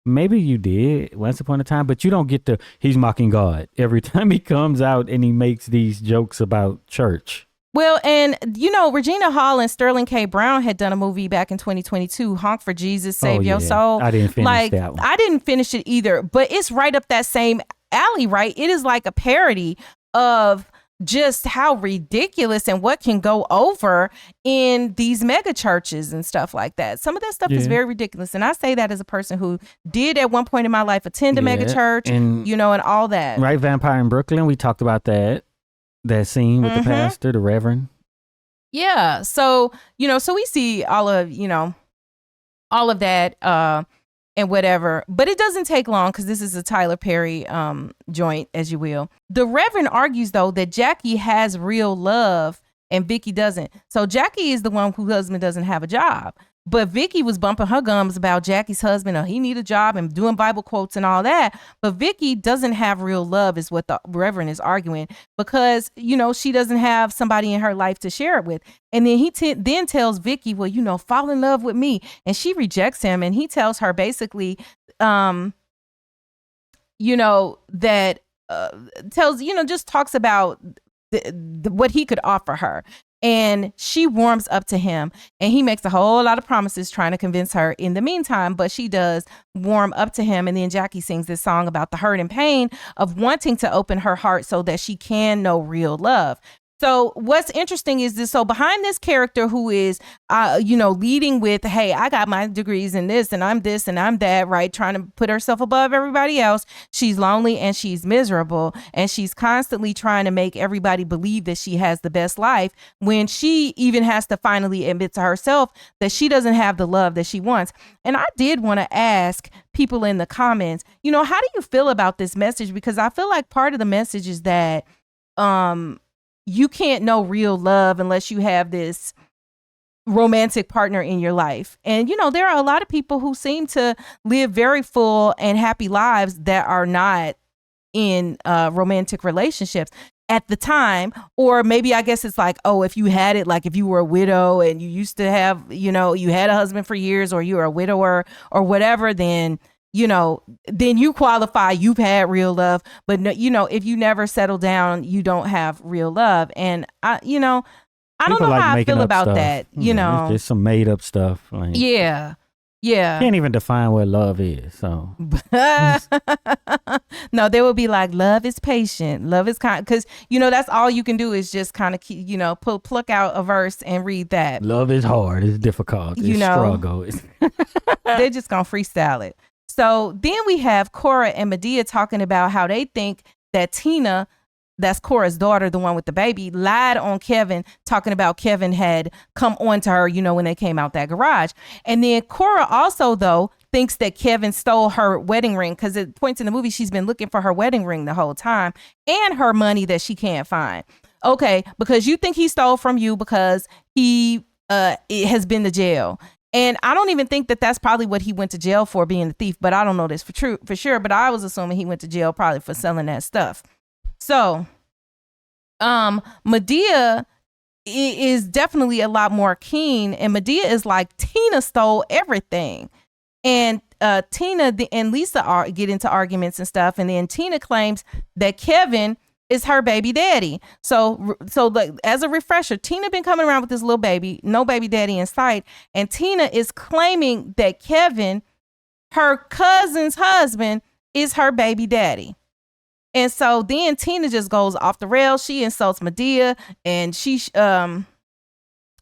Maybe you did once upon a time, but you don't get he's mocking God every time he comes out and he makes these jokes about church. Well, and, you know, Regina Hall and Sterling K. Brown had done a movie back in 2022, Honk for Jesus, Save Your Soul. I didn't finish that one. I didn't finish it either, but it's right up that same alley, right? It is like a parody of just how ridiculous and what can go over in these mega churches and stuff like that. Some of that stuff is very ridiculous. And I say that as a person who did at one point in my life attend a mega church, and, you know, and all that. Right, Vampire in Brooklyn, we talked about that scene with the pastor, the reverend. Yeah. So, you know, so we see all of that and whatever. But it doesn't take long because this is a Tyler Perry joint, as you will. The Reverend argues, though, that Jackie has real love and Vicky doesn't. So Jackie is the one whose husband doesn't have a job. But Vicky was bumping her gums about Jackie's husband, or he need a job and doing Bible quotes and all that. But Vicky doesn't have real love is what the Reverend is arguing, because, you know, she doesn't have somebody in her life to share it with. And then he then tells Vicky, well, you know, fall in love with me. And she rejects him. And he tells her basically, you know, that just talks about what he could offer her. And she warms up to him, and he makes a whole lot of promises trying to convince her in the meantime, but she does warm up to him. And then Jackie sings this song about the hurt and pain of wanting to open her heart so that she can know real love. So what's interesting is this. So behind this character who is, leading with, hey, I got my degrees in this and I'm this and I'm that, right? Trying to put herself above everybody else. She's lonely and she's miserable. And she's constantly trying to make everybody believe that she has the best life when she even has to finally admit to herself that she doesn't have the love that she wants. And I did want to ask people in the comments, how do you feel about this message? Because I feel like part of the message is that, you can't know real love unless you have this romantic partner in your life. And, there are a lot of people who seem to live very full and happy lives that are not in romantic relationships at the time. Or maybe I guess it's like, oh, if you had it, like if you were a widow and you used to have, you had a husband for years, or you were a widower or whatever, then then you qualify, you've had real love. But no, if you never settle down, you don't have real love. And I don't know how I feel about that. It's just some made up stuff. Like, yeah. Can't even define what love is. So no, they will be like, love is patient, love is kind, because that's all you can do is just kind of keep, pluck out a verse and read that. Love is hard, it's difficult, it's struggle. They're just gonna freestyle it. So then we have Cora and Madea talking about how they think that Tina, that's Cora's daughter, the one with the baby, lied on Kevin, talking about Kevin had come on to her, when they came out that garage. And then Cora also, though, thinks that Kevin stole her wedding ring, because at points in the movie, she's been looking for her wedding ring the whole time, and her money that she can't find. Okay, because you think he stole from you because he has been to jail. And I don't even think that that's probably what he went to jail for, being a thief. But I don't know this for sure. But I was assuming he went to jail probably for selling that stuff. So, Madea is definitely a lot more keen. And Madea is like, Tina stole everything. And Tina and Lisa get into arguments and stuff. And then Tina claims that Kevin is her baby daddy. So like, as a refresher, Tina been coming around with this little baby, no baby daddy in sight. And Tina is claiming that Kevin, her cousin's husband, is her baby daddy. And so then Tina just goes off the rails. She insults Madea, and she, and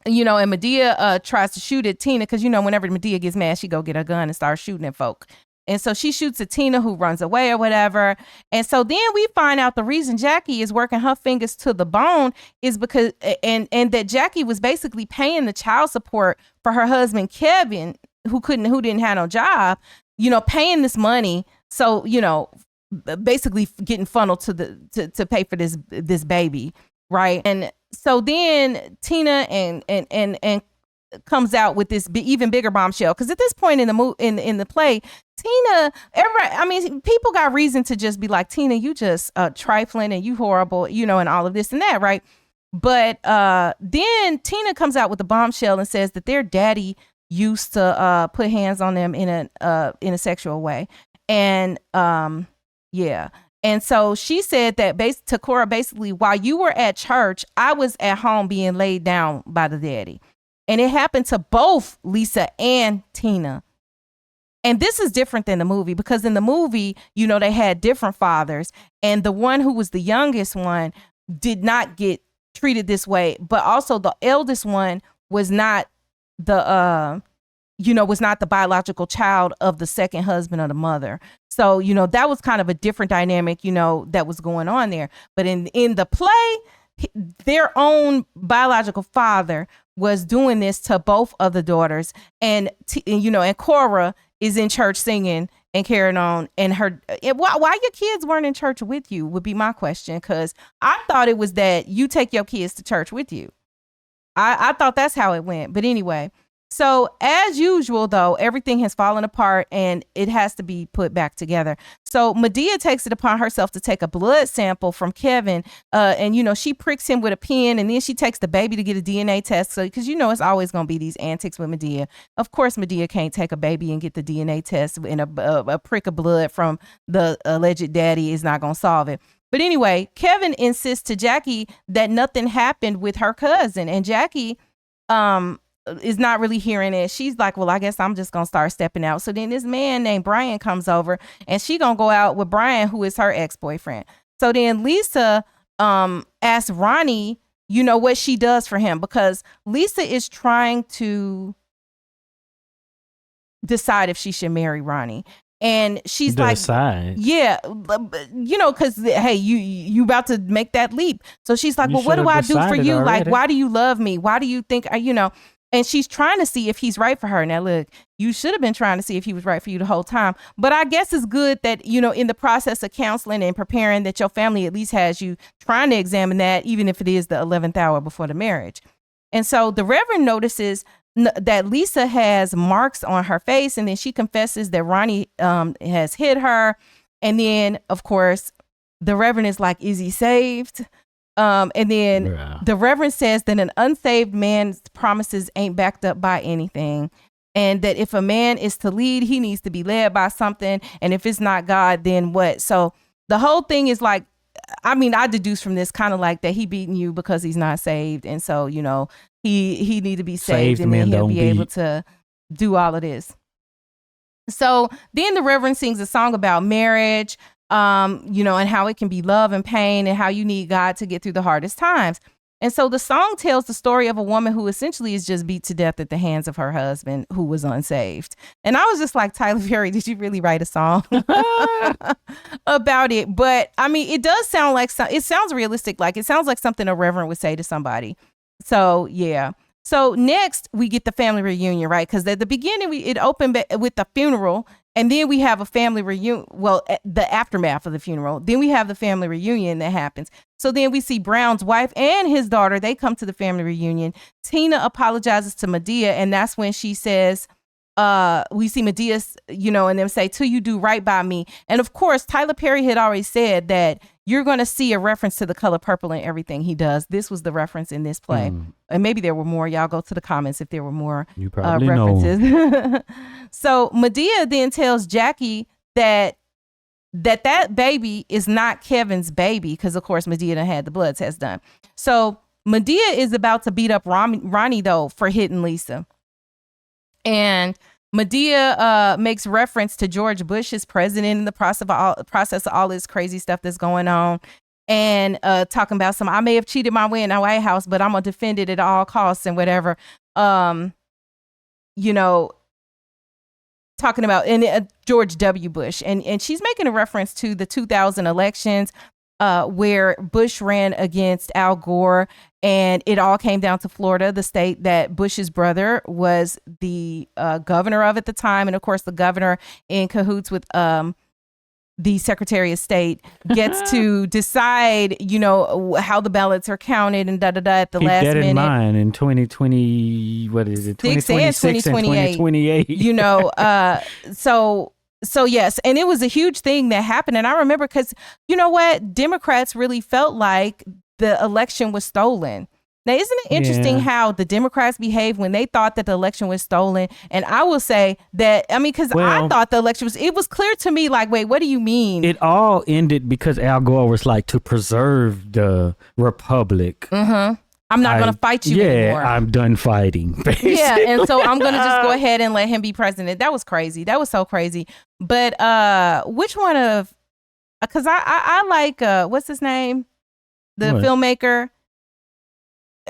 Madea tries to shoot at Tina, because, whenever Madea gets mad, she go get a gun and start shooting at folk. And so she shoots at Tina, who runs away or whatever. And so then we find out the reason Jackie is working her fingers to the bone is because, and that Jackie was basically paying the child support for her husband, Kevin, who didn't have no job, paying this money. So, basically getting funneled to pay for this baby. Right. And so then Tina and comes out with this even bigger bombshell, because at this point in the play, Tina, people got reason to just be like, Tina, you just trifling and you horrible, and all of this and that, right? But then Tina comes out with a bombshell and says that their daddy used to put hands on them in a sexual way, and yeah. And so she said that to Cora, basically, while you were at church, I was at home being laid down by the daddy. And it happened to both Lisa and Tina. And this is different than the movie, because in the movie, they had different fathers. And the one who was the youngest one did not get treated this way. But also the eldest one was not the biological child of the second husband or the mother. So, that was kind of a different dynamic, that was going on there. But in the play, their own biological father was doing this to both of the daughters. And Cora is in church singing and carrying on. And why your kids weren't in church with you would be my question. Because I thought it was that you take your kids to church with you. I thought that's how it went. But anyway, so as usual, though, everything has fallen apart and it has to be put back together. So Madea takes it upon herself to take a blood sample from Kevin. And, she pricks him with a pin, and then she takes the baby to get a DNA test. So because, it's always going to be these antics with Madea. Of course, Madea can't take a baby and get the DNA test, and a prick of blood from the alleged daddy is not going to solve it. But anyway, Kevin insists to Jackie that nothing happened with her cousin, and Jackie is not really hearing it. She's like, well, I guess I'm just gonna start stepping out. So then this man named Brian comes over, and she gonna go out with Brian, who is her ex-boyfriend. So then Lisa asks Ronnie what she does for him, because Lisa is trying to decide if she should marry Ronnie. And she's Decide. like, yeah, because, hey, you about to make that leap. So she's like, well, what do I do for you? Already. Like, why do you love me? Why do you think, and she's trying to see if he's right for her. Now, look, you should have been trying to see if he was right for you the whole time. But I guess it's good that, in the process of counseling and preparing, that your family at least has you trying to examine that, even if it is the 11th hour before the marriage. And so the Reverend notices that Lisa has marks on her face, and then she confesses that Ronnie has hit her. And then, of course, the Reverend is like, is he saved? And then the Reverend says that an unsaved man's promises ain't backed up by anything, and that if a man is to lead, he needs to be led by something, and if it's not God, then what? So the whole thing is like, I deduce from this kind of like that he beating you because he's not saved, and so he need to be saved, and then he'll be able to do all of this. So then the Reverend sings a song about marriage, and how it can be love and pain, and how you need God to get through the hardest times. And so the song tells the story of a woman who essentially is just beat to death at the hands of her husband, who was unsaved. And I was just like, Tyler Perry, did you really write a song about it? But it does sound like it sounds realistic. Like, it sounds like something a Reverend would say to somebody. So, yeah. So next we get the family reunion, right? Because at the beginning it opened with the funeral, and then we have a family reunion. Well, the aftermath of the funeral. Then we have the family reunion that happens. So then we see Brown's wife and his daughter. They come to the family reunion. Tina apologizes to Madea, and that's when she says, we see Madea, and them say, till you do right by me. And of course, Tyler Perry had already said that you're going to see a reference to The Color Purple in everything he does. This was the reference in this play. And maybe there were more. Y'all go to the comments if there were more references. So Madea then tells Jackie that baby is not Kevin's baby, because of course Madea done had the blood test done. So Madea is about to beat up Ronnie though for hitting Lisa. And Madea makes reference to George Bush as president in the process of all this crazy stuff that's going on, and talking about I may have cheated my way in the White House, but I'm gonna defend it at all costs and whatever. Talking about George W. Bush, and she's making a reference to the 2000 elections, where Bush ran against Al Gore, and it all came down to Florida, the state that Bush's brother was the governor of at the time. And of course, the governor, in cahoots with the Secretary of State, gets to decide, how the ballots are counted and at the last minute. Keep that in mind in 2020, what is it? 2026 and 2028. So yes, and it was a huge thing that happened. And I remember, because you know what? Democrats really felt like the election was stolen. Now, isn't it interesting how the Democrats behaved when they thought that the election was stolen? And I will say that, because I thought the election it was clear to me, like, wait, what do you mean? It all ended because Al Gore was like, to preserve the republic. I'm not going to fight you anymore. Yeah, I'm done fighting. Basically. Yeah, and so I'm going to just go ahead and let him be president. That was crazy. That was so crazy. But which one of, because I like, what's his name? The filmmaker.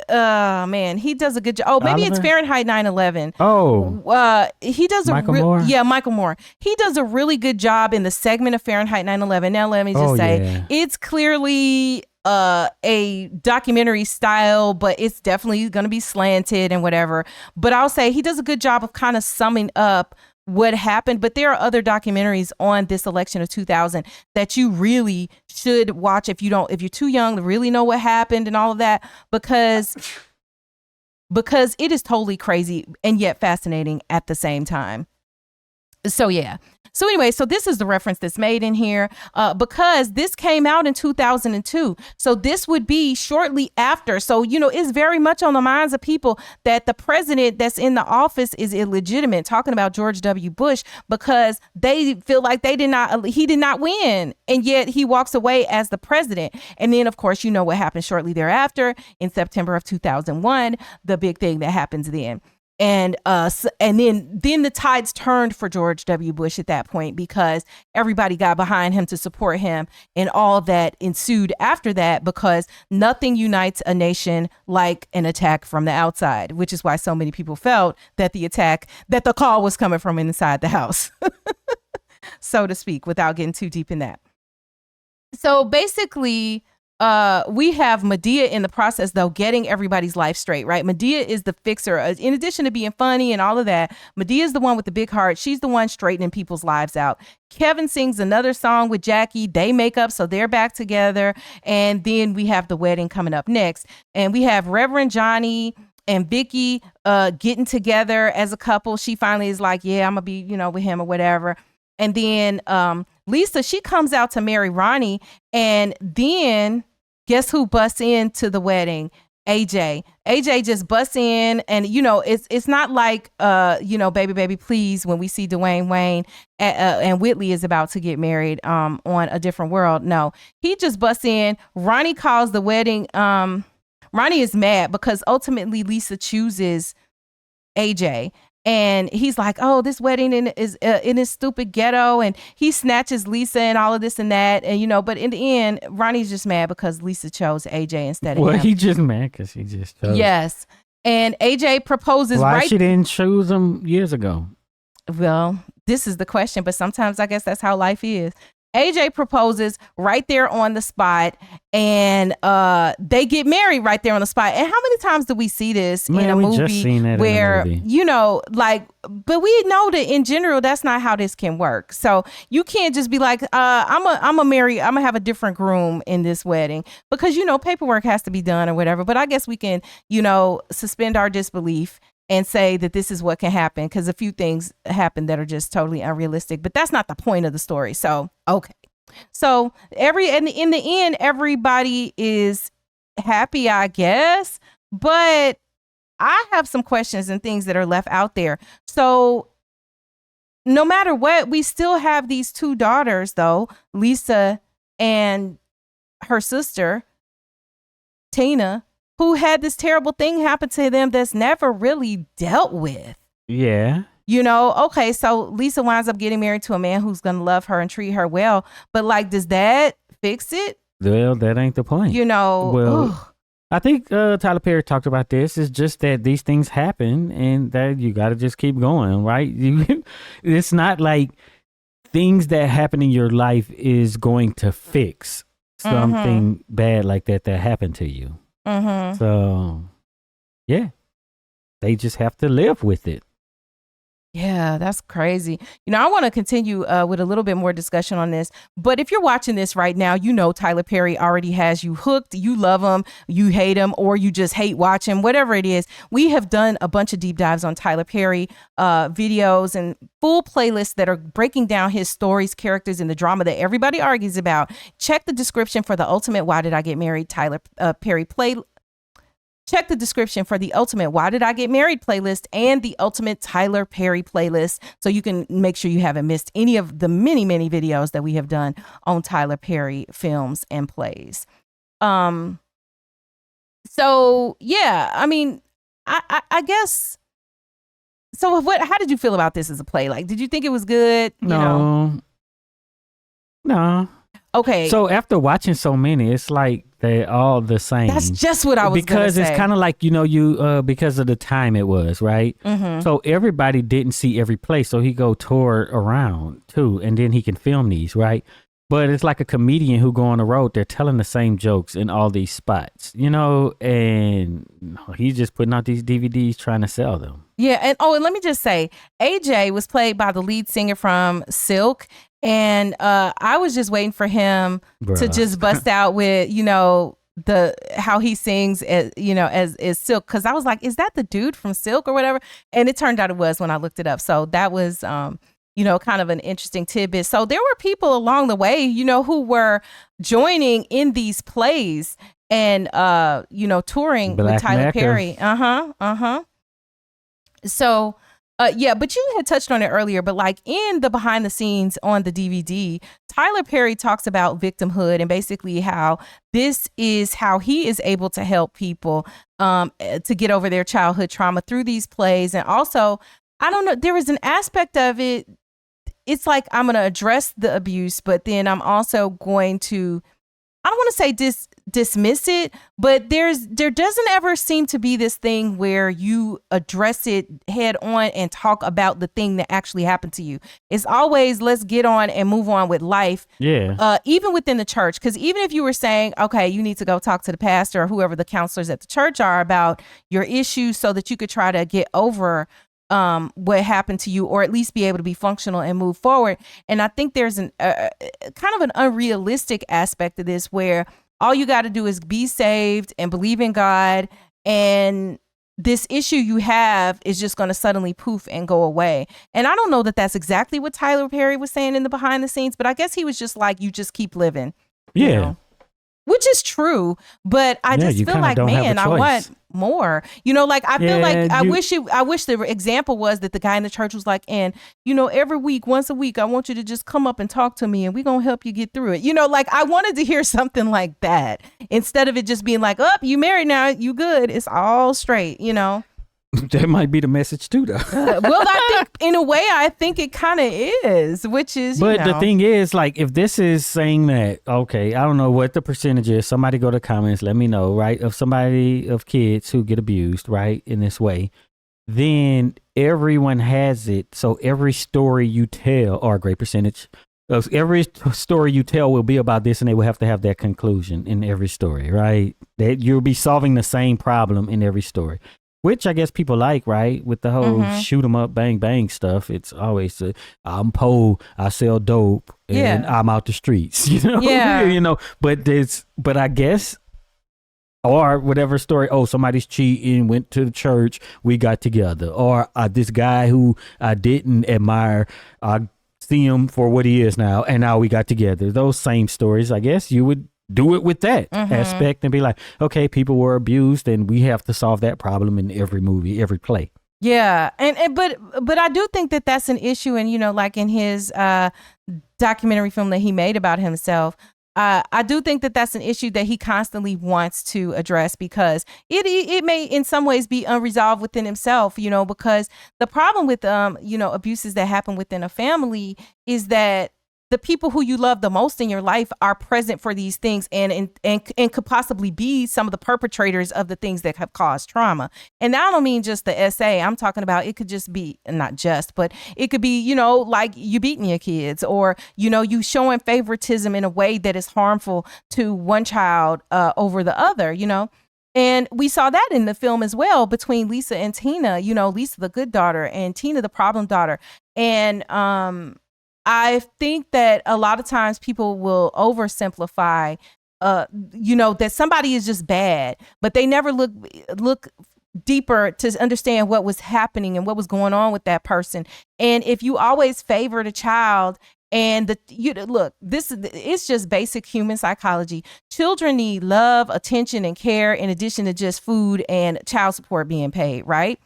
Man, he does a good job. Oh, maybe Oliver? It's Fahrenheit 9/11. Oh, he does Michael Moore? Yeah, Michael Moore. He does a really good job in the segment of Fahrenheit 9/11. Now, let me just say, it's clearly a documentary style, but it's definitely going to be slanted and whatever. But I'll say he does a good job of kind of summing up what happened. But there are other documentaries on this election of 2000 that you really should watch if you're too young to really know what happened and all of that, because it is totally crazy and yet fascinating at the same time. So yeah. So anyway, so this is the reference that's made in here, because this came out in 2002. So this would be shortly after. So, it's very much on the minds of people that the president that's in the office is illegitimate, talking about George W. Bush, because they feel like he did not win. And yet he walks away as the president. And then, of course, what happened shortly thereafter in September of 2001, the big thing that happens then. And and then the tides turned for George W. Bush at that point, because everybody got behind him to support him, and all that ensued after that, because nothing unites a nation like an attack from the outside, which is why so many people felt that the call was coming from inside the house, so to speak, without getting too deep in that. So basically, we have Madea in the process, though, getting everybody's life straight, right? Madea is the fixer. In addition to being funny and all of that, Madea is the one with the big heart. She's the one straightening people's lives out. Kevin sings another song with Jackie. They make up, so they're back together. And then we have the wedding coming up next. And we have Reverend Johnny and Vicky getting together as a couple. She finally is like, yeah, I'm going to be, with him or whatever. And then Lisa, she comes out to marry Ronnie. And then guess who busts into the wedding? AJ. AJ just busts in, and it's not like baby, baby, please, when we see Dwayne Wayne and Whitley is about to get married on A Different World. No, he just busts in. Ronnie calls the wedding. Ronnie is mad because ultimately Lisa chooses AJ. And he's like, oh, this wedding is in his stupid ghetto. And he snatches Lisa and all of this and that. And, but in the end, Ronnie's just mad because Lisa chose AJ instead of him. Well, he just mad because he just chose. Yes. And AJ proposes Why she didn't choose him years ago? Well, this is the question. But sometimes I guess that's how life is. AJ proposes right there on the spot, and they get married right there on the spot. And how many times do we see this in a movie just seen that where, in a movie. but we know that in general, that's not how this can work. So you can't just be like, I'm gonna have a different groom in this wedding, because, paperwork has to be done or whatever. But I guess we can, suspend our disbelief and say that this is what can happen, because a few things happen that are just totally unrealistic. But that's not the point of the story. So, okay. So in the end, everybody is happy, I guess. But I have some questions and things that are left out there. So no matter what, we still have these two daughters, though, Lisa and her sister, Tina, who had this terrible thing happen to them that's never really dealt with. Yeah. Okay, so Lisa winds up getting married to a man who's going to love her and treat her well. But does that fix it? Well, that ain't the point. I think Tyler Perry talked about this. It's just that these things happen and that you got to just keep going, right? It's not like things that happen in your life is going to fix something bad like that happened to you. Mm-hmm. So, yeah, they just have to live with it. Yeah, that's crazy. I want to continue with a little bit more discussion on this. But if you're watching this right now, Tyler Perry already has you hooked. You love him, you hate him, or you just hate watch him, whatever it is. We have done a bunch of deep dives on Tyler Perry videos and full playlists that are breaking down his stories, characters, and the drama that everybody argues about. Check the description for the ultimate Why Did I Get Married Tyler Perry playlist. Check the description for the ultimate Why Did I Get Married playlist and the ultimate Tyler Perry playlist, so you can make sure you haven't missed any of the many, many videos that we have done on Tyler Perry films and plays. So yeah, I guess. So how did you feel about this as a play? Did you think it was good? No. Okay. So after watching so many, it's like they're all the same. That's just what I was going to say. Because it's kind of like, because of the time it was, right? Mm-hmm. So everybody didn't see every place. So he go tour around too, and then he can film these, right? But it's like a comedian who go on the road. They're telling the same jokes in all these spots, and he's just putting out these DVDs trying to sell them. Yeah. And let me just say, AJ was played by the lead singer from Silk. And I was just waiting for him to just bust out with, how he sings, as Silk. Because I was like, is that the dude from Silk or whatever? And it turned out it was when I looked it up. So that was, kind of an interesting tidbit. So there were people along the way, who were joining in these plays and, touring Black with Tyler Macca. Perry. So... yeah, but you had touched on it earlier, but in the behind the scenes on the DVD, Tyler Perry talks about victimhood and basically how this is how he is able to help people to get over their childhood trauma through these plays. And also, I don't know, there was an aspect of it. It's like I'm going to address the abuse, but then I'm also going to, I don't want to say dismiss it, but there doesn't ever seem to be this thing where you address it head on and talk about the thing that actually happened to you. It's always, let's get on and move on with life. Yeah. Even within the church, because even if you were saying, okay, you need to go talk to the pastor or whoever the counselors at the church are about your issues so that you could try to get over what happened to you, or at least be able to be functional and move forward. And I think there's an kind of an unrealistic aspect of this where all you got to do is be saved and believe in God, and this issue you have is just going to suddenly poof and go away. And I don't know that that's exactly what Tyler Perry was saying in the behind the scenes, but I guess he was just like, you just keep living. Yeah. You know? Which is true, but I just feel like, man, I want more. You know, like I feel like I wish the example was that the guy in the church was like, and you know, every week, once a week, I want you to just come up and talk to me, and we're gonna help you get through it. You know, like I wanted to hear something like that instead of it just being like, oh, you married now, you good, it's all straight. You know. That might be the message too, though. Well, I think in a way, I think it kind of is, which is, but the thing is, like, if this is saying that, okay, I don't know what the percentage is. Somebody go to comments, let me know, right? Of kids who get abused, right, in this way, then everyone has it. So every story you tell, or a great percentage of every story you tell will be about this, and they will have to have that conclusion in every story, right? That you'll be solving the same problem in every story. Which I guess people like, right? With the whole shoot 'em up, bang, bang stuff. It's always, I'm poor, I sell dope, and I'm out the streets, you know? Yeah. You know, but I guess, or whatever story, oh, somebody's cheating, went to the church, we got together. Or this guy who I didn't admire, I see him for what he is now, and now we got together. Those same stories, I guess you would do it with that aspect and be like, okay, people were abused and we have to solve that problem in every movie, every play. Yeah. But I do think that that's an issue. And, you know, like in his documentary film that he made about himself, I do think that that's an issue that he constantly wants to address, because it may in some ways be unresolved within himself, you know, because the problem with, you know, abuses that happen within a family is that the people who you love the most in your life are present for these things and could possibly be some of the perpetrators of the things that have caused trauma. And I don't mean just the SA. I'm talking about, it could just be, not just, but it could be, you know, like you beating your kids, or, you know, you showing favoritism in a way that is harmful to one child over the other, you know. And we saw that in the film as well between Lisa and Tina, you know, Lisa, the good daughter, and Tina, the problem daughter. And, I think that a lot of times people will oversimplify, you know, that somebody is just bad, but they never look deeper to understand what was happening and what was going on with that person. And if you always favor the child, and it's just basic human psychology. Children need love, attention, and care in addition to just food and child support being paid, right?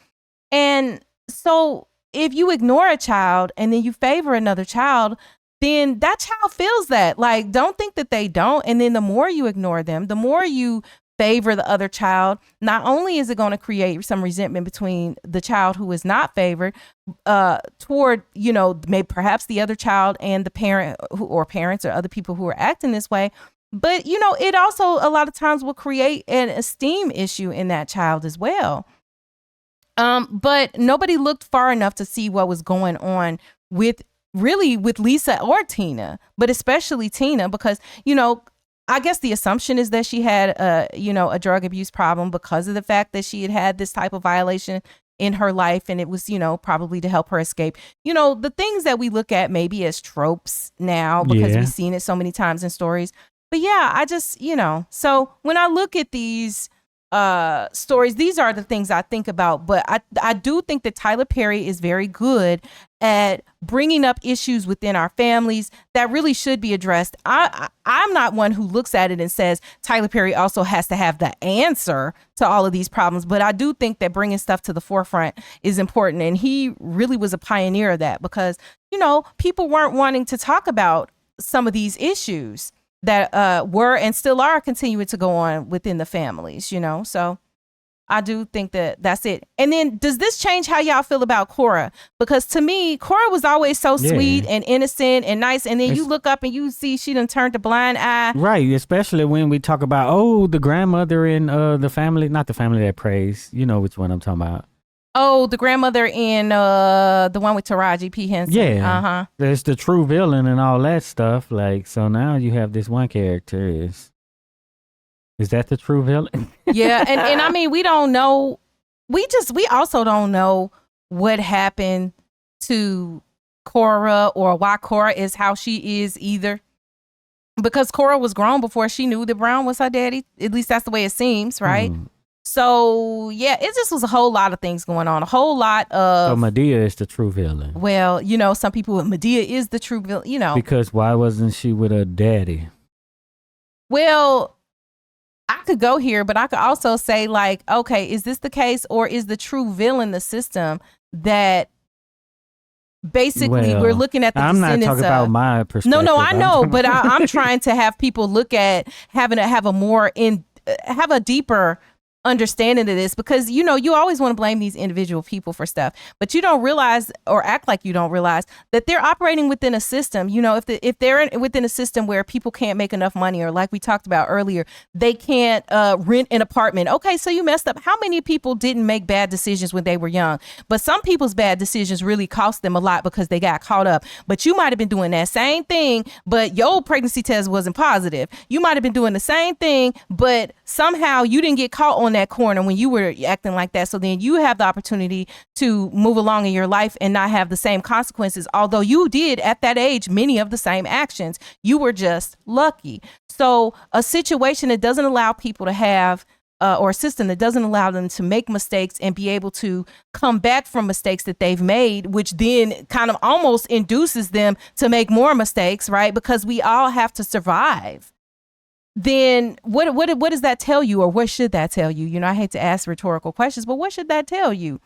And so if you ignore a child and then you favor another child, then that child feels that. Like, don't think that they don't. And then the more you ignore them, the more you favor the other child, not only is it going to create some resentment between the child who is not favored toward, you know, maybe perhaps the other child and the parent or parents or other people who are acting this way. But, you know, it also a lot of times will create an esteem issue in that child as well. But nobody looked far enough to see what was going on with Lisa or Tina, but especially Tina, because, you know, I guess the assumption is that she had a drug abuse problem because of the fact that she had this type of violation in her life. And it was, you know, probably to help her escape, you know, the things that we look at maybe as tropes now because we've seen it so many times in stories. But yeah, I just, you know, so when I look at these stories, these are the things I think about. But I do think that Tyler Perry is very good at bringing up issues within our families that really should be addressed. I'm not one who looks at it and says Tyler Perry also has to have the answer to all of these problems, but I do think that bringing stuff to the forefront is important, and he really was a pioneer of that, because, you know, people weren't wanting to talk about some of these issues that were and still are continuing to go on within the families, you know. So I do think that that's it. And then does this change how y'all feel about Cora? Because to me, Cora was always so sweet and innocent and nice. And then you look up and you see she done turned a blind eye. Right. Especially when we talk about, the grandmother in the family, not the family that prays. You know which one I'm talking about. Oh, the grandmother in the one with Taraji P. Henson. Yeah. Uh-huh. There's the true villain and all that stuff. Like, so now you have this one character Is that the true villain? Yeah, and I mean, we don't know. We also don't know what happened to Cora or why Cora is how she is either. Because Cora was grown before she knew that Brown was her daddy. At least that's the way it seems, right? So, yeah, it just was a whole lot of things going on. A whole lot of... So Madea is the true villain. Well, some people, Madea is the true villain, Because why wasn't she with her daddy? Well... I could go here, but I could also say, like, okay, is this the case, or is the true villain the system that basically we're looking at the I'm not descendants talking about my perspective. No, I know, but I'm trying to have people look at have a deeper understanding of this, because you always want to blame these individual people for stuff, but you don't realize or act like you don't realize that they're operating within a system. If they're within a system where people can't make enough money, or like we talked about earlier, they can't rent an apartment. Okay, so you messed up. How many people didn't make bad decisions when they were young? But some people's bad decisions really cost them a lot because they got caught up. But you might have been doing that same thing, but your pregnancy test wasn't positive. You might have been doing the same thing, but somehow you didn't get caught on that corner when you were acting like that. So then you have the opportunity to move along in your life and not have the same consequences. Although you did at that age many of the same actions, you were just lucky. So a situation that doesn't allow people to have or a system that doesn't allow them to make mistakes and be able to come back from mistakes that they've made, which then kind of almost induces them to make more mistakes, right? Because we all have to survive. Then what does that tell you, or what should that tell you? I hate to ask rhetorical questions, but what should that tell you?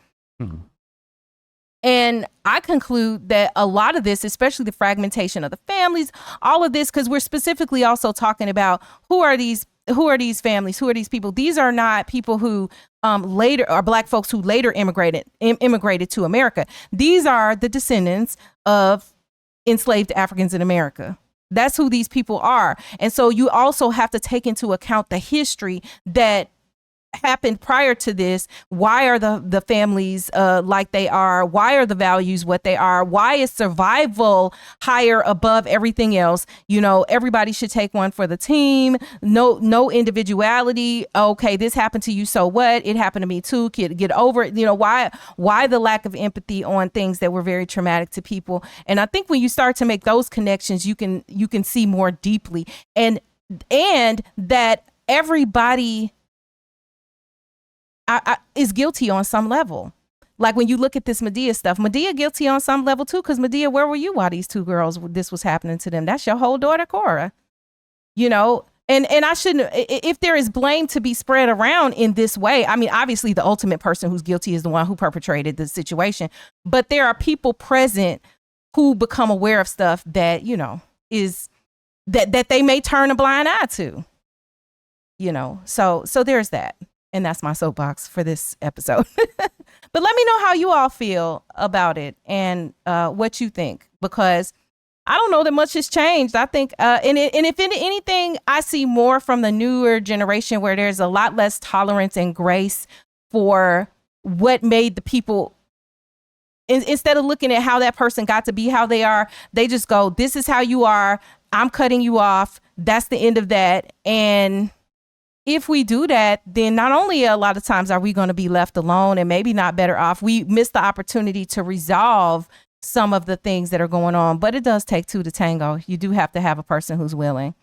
And I conclude that a lot of this, especially the fragmentation of the families, all of this, because we're specifically also talking about who are these families, who are these people? These are not people who later are Black folks who later immigrated to America. These are the descendants of enslaved Africans in America. That's who these people are. And so you also have to take into account the history that happened prior to this. Why are the families like they are? Why are the values what they are? Why is survival higher above everything else? Everybody should take one for the team. No individuality. Okay, this happened to you, so what? It happened to me too. Get over it. Why the lack of empathy on things that were very traumatic to people? And I think when you start to make those connections, you can see more deeply, and that everybody is guilty on some level. Like when you look at this Madea stuff, Madea guilty on some level too, because Madea, where were you while these two girls, this was happening to them? That's your whole daughter, Cora. And I shouldn't, if there is blame to be spread around in this way, I mean, obviously the ultimate person who's guilty is the one who perpetrated the situation, but there are people present who become aware of stuff that, is that they may turn a blind eye to, so there's that. And that's my soapbox for this episode. But let me know how you all feel about it and what you think, because I don't know that much has changed. I think, and if anything, I see more from the newer generation where there's a lot less tolerance and grace for what made the people. Instead of looking at how that person got to be how they are, they just go, this is how you are. I'm cutting you off. That's the end of that. And if we do that, then not only a lot of times are we going to be left alone and maybe not better off, we miss the opportunity to resolve some of the things that are going on. But it does take two to tango. You do have to have a person who's willing.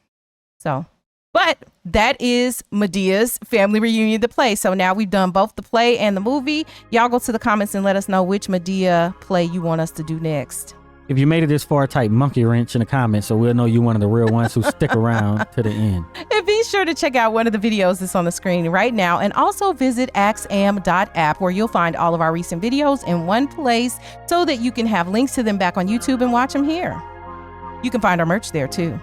So, but that is Madea's Family Reunion, the play. So now we've done both the play and the movie. Y'all go to the comments and let us know which Madea play you want us to do next. If you made it this far, type monkey wrench in the comments so we'll know you're one of the real ones who stick around to the end. And be sure to check out one of the videos that's on the screen right now, and also visit axiom.app, where you'll find all of our recent videos in one place so that you can have links to them back on YouTube and watch them here. You can find our merch there too.